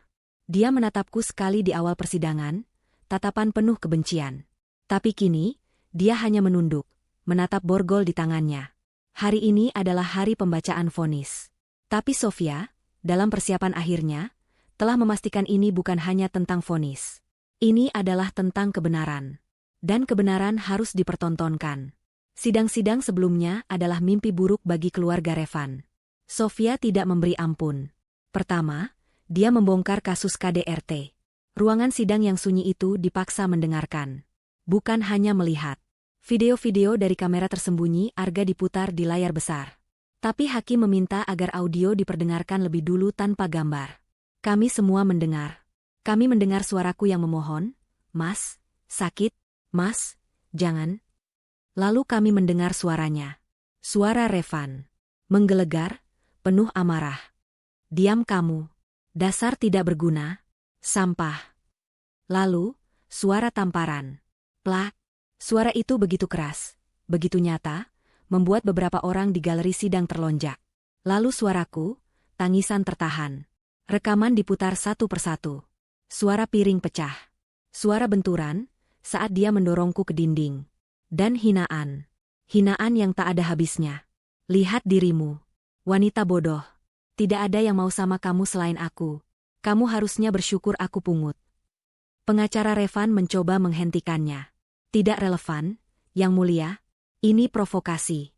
S1: Dia menatapku sekali di awal persidangan, tatapan penuh kebencian. Tapi kini, dia hanya menunduk, menatap borgol di tangannya. Hari ini adalah hari pembacaan vonis. Tapi Sofia, dalam persiapan akhirnya, telah memastikan ini bukan hanya tentang vonis. Ini adalah tentang kebenaran. Dan kebenaran harus dipertontonkan. Sidang-sidang sebelumnya adalah mimpi buruk bagi keluarga Revan. Sofia tidak memberi ampun. Pertama, dia membongkar kasus KDRT. Ruangan sidang yang sunyi itu dipaksa mendengarkan. Bukan hanya melihat. Video-video dari kamera tersembunyi Arga diputar di layar besar. Tapi hakim meminta agar audio diperdengarkan lebih dulu tanpa gambar. Kami semua mendengar. Kami mendengar suaraku yang memohon, "Mas, sakit, Mas, jangan." Lalu kami mendengar suaranya. Suara Revan. Menggelegar, penuh amarah. "Diam kamu. Dasar tidak berguna. Sampah." Lalu, suara tamparan. Plak. Suara itu begitu keras, begitu nyata, membuat beberapa orang di galeri sidang terlonjak. Lalu suaraku, tangisan tertahan. Rekaman diputar satu persatu. Suara piring pecah. Suara benturan, saat dia mendorongku ke dinding. Dan hinaan. Hinaan yang tak ada habisnya. "Lihat dirimu. Wanita bodoh. Tidak ada yang mau sama kamu selain aku. Kamu harusnya bersyukur aku pungut." Pengacara Revan mencoba menghentikannya. "Tidak relevan, Yang Mulia. Ini provokasi."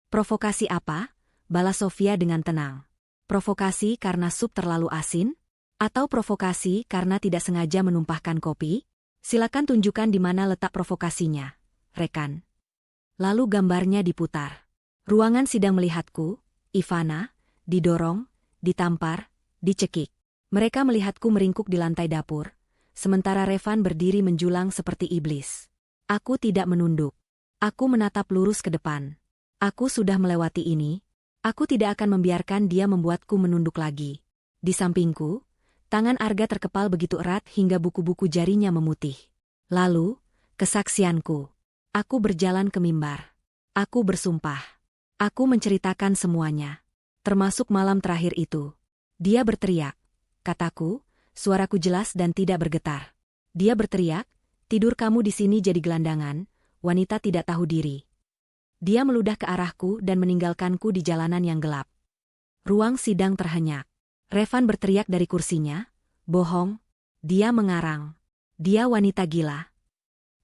S1: "Provokasi apa?" balas Sofia dengan tenang. "Provokasi karena sup terlalu asin? Atau provokasi karena tidak sengaja menumpahkan kopi? Silakan tunjukkan di mana letak provokasinya, rekan." Lalu gambarnya diputar. Ruangan sidang melihatku, Ivana, didorong, ditampar, dicekik. Mereka melihatku meringkuk di lantai dapur, sementara Revan berdiri menjulang seperti iblis. Aku tidak menunduk. Aku menatap lurus ke depan. Aku sudah melewati ini. Aku tidak akan membiarkan dia membuatku menunduk lagi. Di sampingku, tangan Arga terkepal begitu erat hingga buku-buku jarinya memutih. Lalu, kesaksianku. Aku berjalan ke mimbar. Aku bersumpah. Aku menceritakan semuanya. Termasuk malam terakhir itu. Dia berteriak. Kataku, suaraku jelas dan tidak bergetar. Dia berteriak, "Tidur kamu di sini jadi gelandangan, wanita tidak tahu diri." Dia meludah ke arahku dan meninggalkanku di jalanan yang gelap. Ruang sidang terhenyak. Revan berteriak dari kursinya, "Bohong." Dia mengarang. "Dia wanita gila."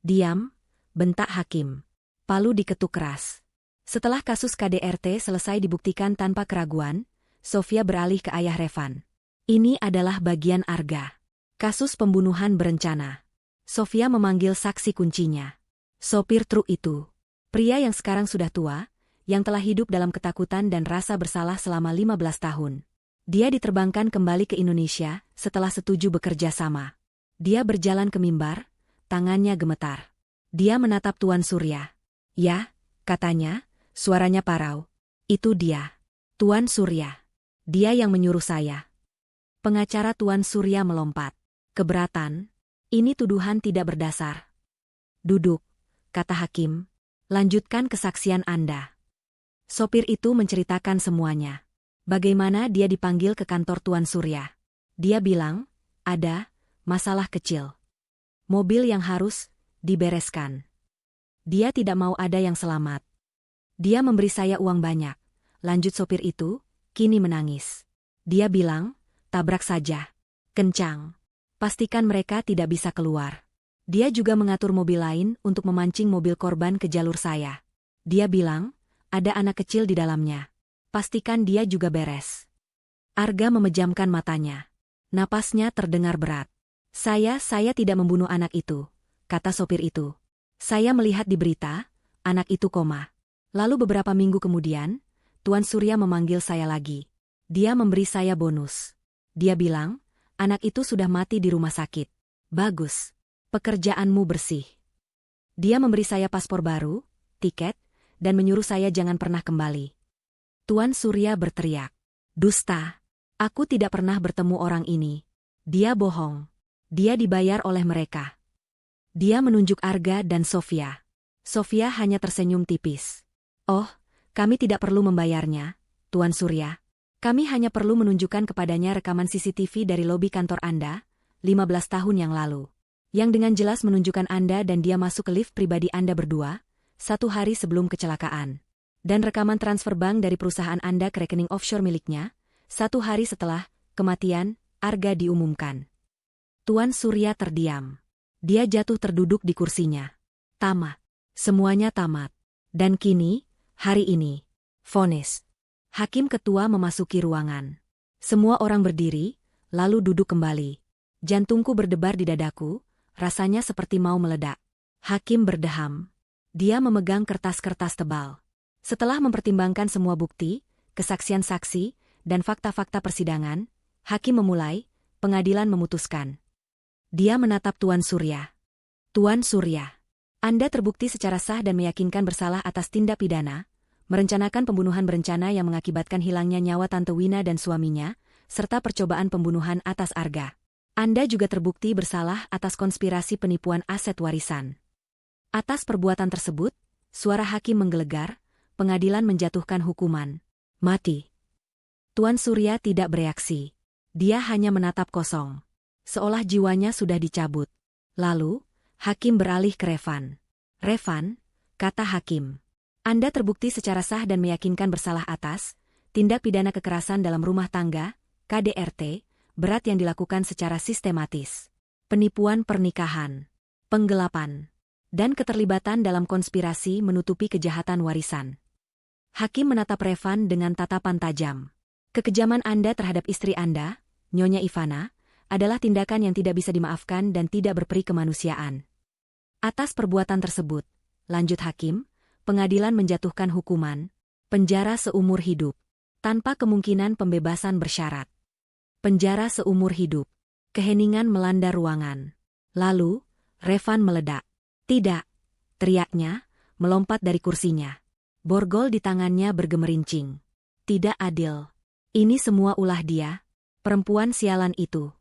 S1: "Diam," bentak hakim. Palu diketuk keras. Setelah kasus KDRT selesai dibuktikan tanpa keraguan, Sofia beralih ke ayah Revan. "Ini adalah bagian Arga. Kasus pembunuhan berencana." Sofia memanggil saksi kuncinya. Sopir truk itu. Pria yang sekarang sudah tua, yang telah hidup dalam ketakutan dan rasa bersalah selama 15 tahun. Dia diterbangkan kembali ke Indonesia setelah setuju bekerja sama. Dia berjalan ke mimbar, tangannya gemetar. Dia menatap Tuan Surya. "Ya," katanya, suaranya parau. "Itu dia. Tuan Surya. Dia yang menyuruh saya." Pengacara Tuan Surya melompat. "Keberatan? Ini tuduhan tidak berdasar." "Duduk," kata hakim. "Lanjutkan kesaksian Anda." Sopir itu menceritakan semuanya. Bagaimana dia dipanggil ke kantor Tuan Surya. Dia bilang, ada masalah kecil. Mobil yang harus dibereskan. Dia tidak mau ada yang selamat. Dia memberi saya uang banyak. Lanjut sopir itu, kini menangis. Dia bilang, tabrak saja. Kencang. Pastikan mereka tidak bisa keluar. Dia juga mengatur mobil lain untuk memancing mobil korban ke jalur saya. Dia bilang, ada anak kecil di dalamnya. Pastikan dia juga beres. Arga memejamkan matanya. Napasnya terdengar berat. Saya tidak membunuh anak itu, kata sopir itu. Saya melihat di berita, anak itu koma. Lalu beberapa minggu kemudian, Tuan Surya memanggil saya lagi. Dia memberi saya bonus. Dia bilang, anak itu sudah mati di rumah sakit. Bagus. Pekerjaanmu bersih. Dia memberi saya paspor baru, tiket, dan menyuruh saya jangan pernah kembali. Tuan Surya berteriak. Dusta. Aku tidak pernah bertemu orang ini. Dia bohong. Dia dibayar oleh mereka. Dia menunjuk Arga dan Sofia. Sofia hanya tersenyum tipis. Oh, kami tidak perlu membayarnya, Tuan Surya. Kami hanya perlu menunjukkan kepadanya rekaman CCTV dari lobi kantor Anda, 15 tahun yang lalu. Yang dengan jelas menunjukkan Anda dan dia masuk ke lift pribadi Anda berdua, 1 hari sebelum kecelakaan. Dan rekaman transfer bank dari perusahaan Anda ke rekening offshore miliknya, 1 hari setelah kematian Arga diumumkan. Tuan Surya terdiam. Dia jatuh terduduk di kursinya. Tamat. Semuanya tamat. Dan kini, hari ini, vonis. Hakim ketua memasuki ruangan. Semua orang berdiri, lalu duduk kembali. Jantungku berdebar di dadaku, rasanya seperti mau meledak. Hakim berdeham. Dia memegang kertas-kertas tebal. Setelah mempertimbangkan semua bukti, kesaksian saksi, dan fakta-fakta persidangan, hakim memulai, pengadilan memutuskan. Dia menatap Tuan Surya. Tuan Surya, Anda terbukti secara sah dan meyakinkan bersalah atas tindak pidana, merencanakan pembunuhan berencana yang mengakibatkan hilangnya nyawa Tante Wina dan suaminya, serta percobaan pembunuhan atas Arga. Anda juga terbukti bersalah atas konspirasi penipuan aset warisan. Atas perbuatan tersebut, suara hakim menggelegar, pengadilan menjatuhkan hukuman mati. Tuan Surya tidak bereaksi. Dia hanya menatap kosong. Seolah jiwanya sudah dicabut. Lalu, hakim beralih ke Revan. Revan, kata hakim. Anda terbukti secara sah dan meyakinkan bersalah atas tindak pidana kekerasan dalam rumah tangga, KDRT, berat yang dilakukan secara sistematis. Penipuan pernikahan, penggelapan, dan keterlibatan dalam konspirasi menutupi kejahatan warisan. Hakim menatap Revan dengan tatapan tajam. Kekejaman Anda terhadap istri Anda, Nyonya Ivana, adalah tindakan yang tidak bisa dimaafkan dan tidak berperi kemanusiaan. Atas perbuatan tersebut, lanjut hakim, pengadilan menjatuhkan hukuman penjara seumur hidup, tanpa kemungkinan pembebasan bersyarat. Penjara seumur hidup. Keheningan melanda ruangan. Lalu, Revan meledak. Tidak, teriaknya, melompat dari kursinya. Borgol di tangannya bergemerincing. Tidak adil. Ini semua ulah dia, perempuan sialan itu.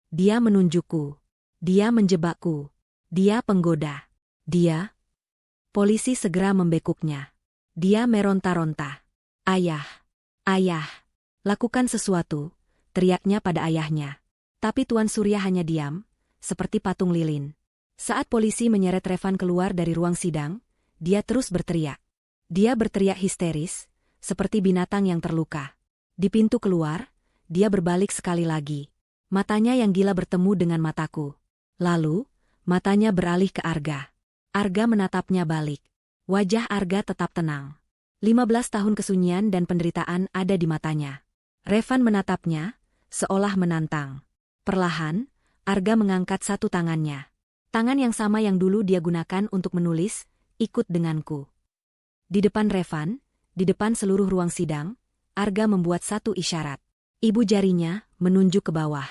S1: Dia menunjukku. Dia menjebakku. Dia penggoda. Dia. Polisi segera membekuknya. Dia meronta-ronta. Ayah. Ayah. Lakukan sesuatu, teriaknya pada ayahnya. Tapi Tuan Surya hanya diam, seperti patung lilin. Saat polisi menyeret Revan keluar dari ruang sidang, dia terus berteriak. Dia berteriak histeris, seperti binatang yang terluka. Di pintu keluar, dia berbalik sekali lagi. Matanya yang gila bertemu dengan mataku. Lalu, matanya beralih ke Arga. Arga menatapnya balik. Wajah Arga tetap tenang. 15 tahun kesunyian dan penderitaan ada di matanya. Revan menatapnya, seolah menantang. Perlahan, Arga mengangkat satu tangannya. Tangan yang sama yang dulu dia gunakan untuk menulis, ikut denganku. Di depan Revan, di depan seluruh ruang sidang, Arga membuat satu isyarat. Ibu jarinya menunjuk ke bawah.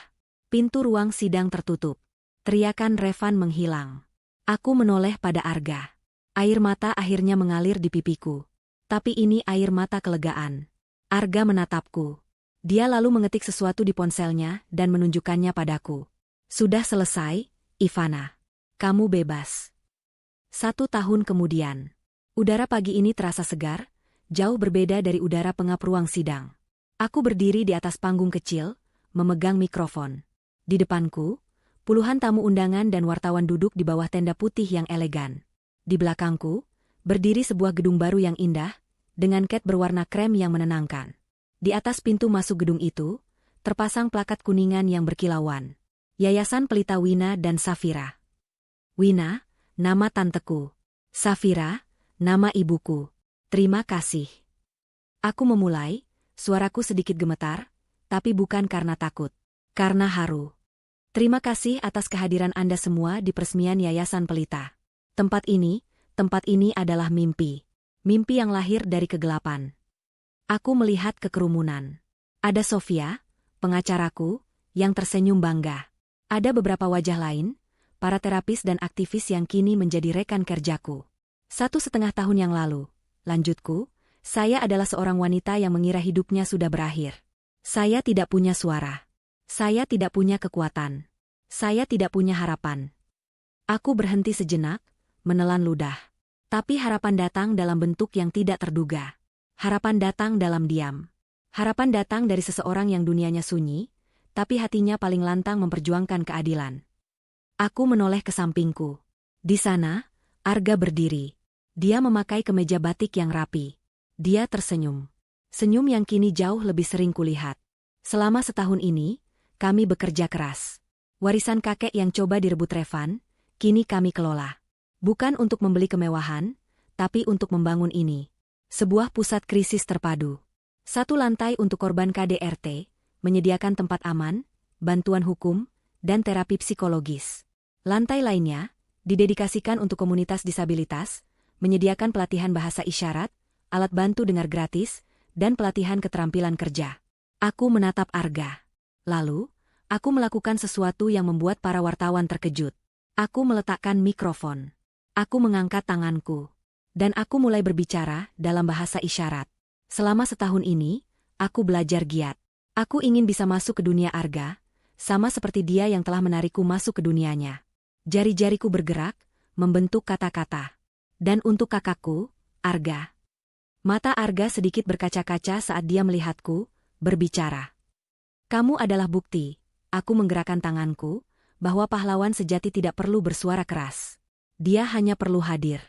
S1: Pintu ruang sidang tertutup. Teriakan Revan menghilang. Aku menoleh pada Arga. Air mata akhirnya mengalir di pipiku. Tapi ini air mata kelegaan. Arga menatapku. Dia lalu mengetik sesuatu di ponselnya dan menunjukkannya padaku. Sudah selesai, Ivana. Kamu bebas. 1 tahun kemudian. Udara pagi ini terasa segar, jauh berbeda dari udara pengap ruang sidang. Aku berdiri di atas panggung kecil, memegang mikrofon. Di depanku, puluhan tamu undangan dan wartawan duduk di bawah tenda putih yang elegan. Di belakangku, berdiri sebuah gedung baru yang indah, dengan cat berwarna krem yang menenangkan. Di atas pintu masuk gedung itu, terpasang plakat kuningan yang berkilauan. Yayasan Pelita Wina dan Safira. Wina, nama tanteku. Safira, nama ibuku. Terima kasih. Aku memulai, suaraku sedikit gemetar, tapi bukan karena takut. Karena haru. Terima kasih atas kehadiran Anda semua di peresmian Yayasan Pelita. Tempat ini adalah mimpi. Mimpi yang lahir dari kegelapan. Aku melihat kekerumunan. Ada Sofia, pengacaraku, yang tersenyum bangga. Ada beberapa wajah lain, para terapis dan aktivis yang kini menjadi rekan kerjaku. 1,5 tahun yang lalu, lanjutku, saya adalah seorang wanita yang mengira hidupnya sudah berakhir. Saya tidak punya suara. Saya tidak punya kekuatan. Saya tidak punya harapan. Aku berhenti sejenak, menelan ludah. Tapi harapan datang dalam bentuk yang tidak terduga. Harapan datang dalam diam. Harapan datang dari seseorang yang dunianya sunyi, tapi hatinya paling lantang memperjuangkan keadilan. Aku menoleh ke sampingku. Di sana, Arga berdiri. Dia memakai kemeja batik yang rapi. Dia tersenyum. Senyum yang kini jauh lebih sering kulihat. Selama setahun ini, kami bekerja keras. Warisan kakek yang coba direbut Revan, kini kami kelola. Bukan untuk membeli kemewahan, tapi untuk membangun ini. Sebuah pusat krisis terpadu. 1 lantai untuk korban KDRT, menyediakan tempat aman, bantuan hukum, dan terapi psikologis. Lantai lainnya, didedikasikan untuk komunitas disabilitas, menyediakan pelatihan bahasa isyarat, alat bantu dengar gratis, dan pelatihan keterampilan kerja. Aku menatap Arga. Lalu, aku melakukan sesuatu yang membuat para wartawan terkejut. Aku meletakkan mikrofon. Aku mengangkat tanganku. Dan aku mulai berbicara dalam bahasa isyarat. Selama setahun ini, aku belajar giat. Aku ingin bisa masuk ke dunia Arga, sama seperti dia yang telah menarikku masuk ke dunianya. Jari-jariku bergerak, membentuk kata-kata. Dan untuk kakakku, Arga. Mata Arga sedikit berkaca-kaca saat dia melihatku, berbicara. Kamu adalah bukti, aku menggerakkan tanganku, bahwa pahlawan sejati tidak perlu bersuara keras. Dia hanya perlu hadir.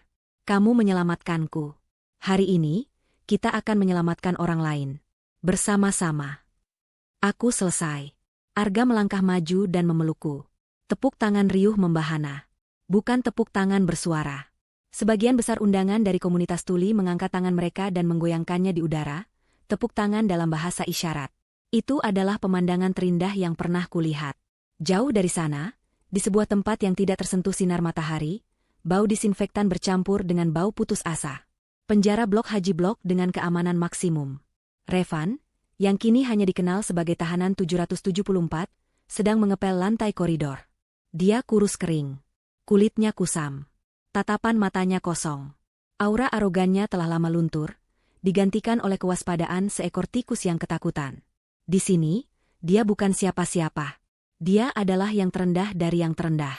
S1: Kamu menyelamatkanku. Hari ini, kita akan menyelamatkan orang lain. Bersama-sama. Aku selesai. Arga melangkah maju dan memelukku. Tepuk tangan riuh membahana. Bukan tepuk tangan bersuara. Sebagian besar undangan dari komunitas tuli mengangkat tangan mereka dan menggoyangkannya di udara, tepuk tangan dalam bahasa isyarat. Itu adalah pemandangan terindah yang pernah kulihat. Jauh dari sana, di sebuah tempat yang tidak tersentuh sinar matahari, bau disinfektan bercampur dengan bau putus asa. Penjara Blok Haji Blok dengan keamanan maksimum. Revan, yang kini hanya dikenal sebagai tahanan 774, sedang mengepel lantai koridor. Dia kurus kering. Kulitnya kusam. Tatapan matanya kosong. Aura arogannya telah lama luntur, digantikan oleh kewaspadaan seekor tikus yang ketakutan. Di sini, dia bukan siapa-siapa. Dia adalah yang terendah dari yang terendah.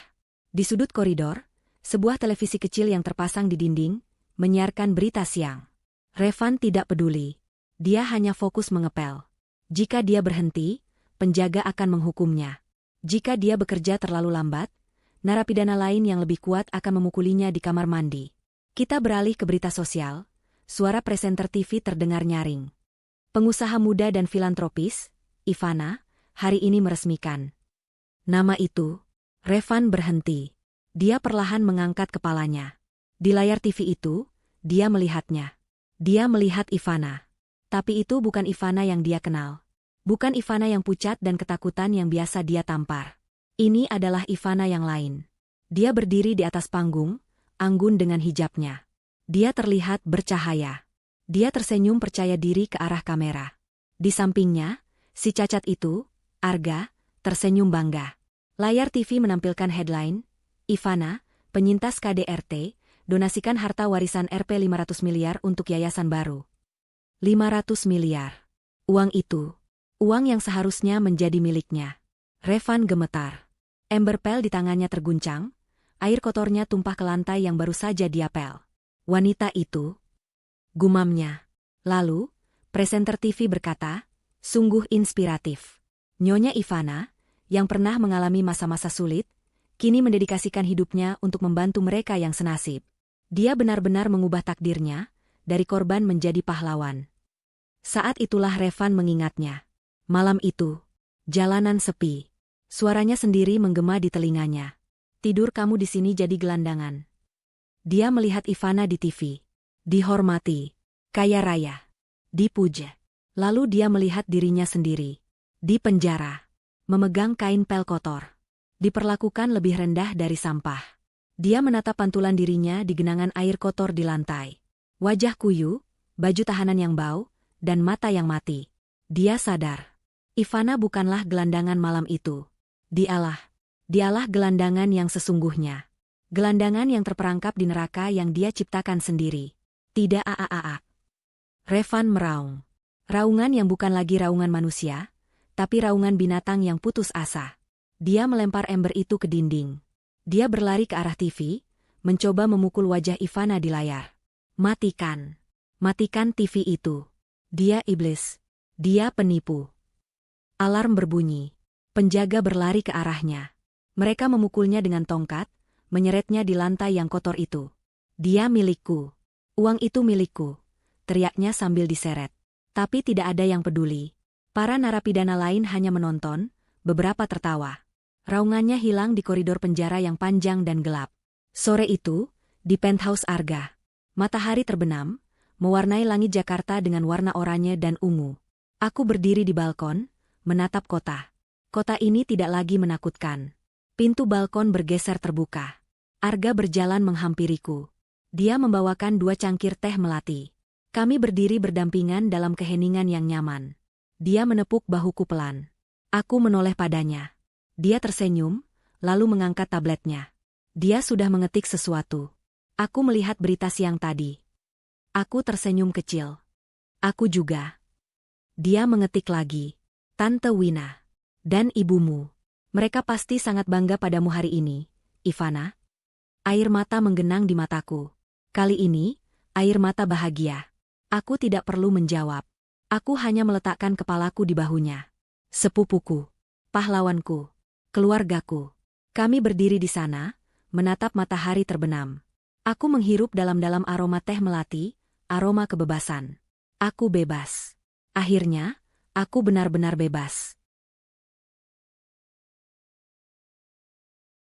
S1: Di sudut koridor, sebuah televisi kecil yang terpasang di dinding, menyiarkan berita siang. Revan tidak peduli. Dia hanya fokus mengepel. Jika dia berhenti, penjaga akan menghukumnya. Jika dia bekerja terlalu lambat, narapidana lain yang lebih kuat akan memukulinya di kamar mandi. Kita beralih ke berita sosial. Suara presenter TV terdengar nyaring. Pengusaha muda dan filantropis, Ivana, hari ini meresmikan. Nama itu. Revan berhenti. Dia perlahan mengangkat kepalanya. Di layar TV itu, dia melihatnya. Dia melihat Ivana. Tapi itu bukan Ivana yang dia kenal. Bukan Ivana yang pucat dan ketakutan yang biasa dia tampar. Ini adalah Ivana yang lain. Dia berdiri di atas panggung, anggun dengan hijabnya. Dia terlihat bercahaya. Dia tersenyum percaya diri ke arah kamera. Di sampingnya, si cacat itu, Arga, tersenyum bangga. Layar TV menampilkan headline, Ivana, penyintas KDRT, donasikan harta warisan Rp 500 miliar untuk yayasan baru. 500 miliar. Uang itu. Uang yang seharusnya menjadi miliknya. Revan gemetar. Ember pel di tangannya terguncang, air kotornya tumpah ke lantai yang baru saja dia pel. Wanita itu, gumamnya. Lalu, presenter TV berkata, sungguh inspiratif. Nyonya Ivana, yang pernah mengalami masa-masa sulit, kini mendedikasikan hidupnya untuk membantu mereka yang senasib. Dia benar-benar mengubah takdirnya, dari korban menjadi pahlawan. Saat itulah Revan mengingatnya. Malam itu, jalanan sepi. Suaranya sendiri menggema di telinganya. Tidur kamu di sini jadi gelandangan. Dia melihat Ivana di TV. Dihormati, kaya raya, dipuja. Lalu dia melihat dirinya sendiri. Di penjara, memegang kain pel kotor. Diperlakukan lebih rendah dari sampah. Dia menatap pantulan dirinya di genangan air kotor di lantai. Wajah kuyu, baju tahanan yang bau, dan mata yang mati. Dia sadar. Ivana bukanlah gelandangan malam itu. Dialah gelandangan yang sesungguhnya. Gelandangan yang terperangkap di neraka yang dia ciptakan sendiri. Tidak aaak. Revan meraung. Raungan yang bukan lagi raungan manusia, tapi raungan binatang yang putus asa. Dia melempar ember itu ke dinding. Dia berlari ke arah TV, mencoba memukul wajah Ivana di layar. Matikan. Matikan TV itu. Dia iblis. Dia penipu. Alarm berbunyi. Penjaga berlari ke arahnya. Mereka memukulnya dengan tongkat, menyeretnya di lantai yang kotor itu. Dia milikku. Uang itu milikku. Teriaknya sambil diseret. Tapi tidak ada yang peduli. Para narapidana lain hanya menonton, beberapa tertawa. Raungannya hilang di koridor penjara yang panjang dan gelap. Sore itu, di penthouse Arga. Matahari terbenam, mewarnai langit Jakarta dengan warna oranye dan ungu. Aku berdiri di balkon, menatap kota. Kota ini tidak lagi menakutkan. Pintu balkon bergeser terbuka. Arga berjalan menghampiriku. Dia membawakan 2 cangkir teh melati. Kami berdiri berdampingan dalam keheningan yang nyaman. Dia menepuk bahuku pelan. Aku menoleh padanya. Dia tersenyum, lalu mengangkat tabletnya. Dia sudah mengetik sesuatu. Aku melihat berita siang tadi. Aku tersenyum kecil. Aku juga. Dia mengetik lagi. Tante Wina. Dan ibumu. Mereka pasti sangat bangga padamu hari ini, Ivana. Air mata menggenang di mataku. Kali ini, air mata bahagia. Aku tidak perlu menjawab. Aku hanya meletakkan kepalaku di bahunya. Sepupuku. Pahlawanku. Keluargaku. Kami berdiri di sana, menatap matahari terbenam. Aku menghirup dalam-dalam aroma teh melati, aroma kebebasan. Aku bebas. Akhirnya, aku benar-benar bebas.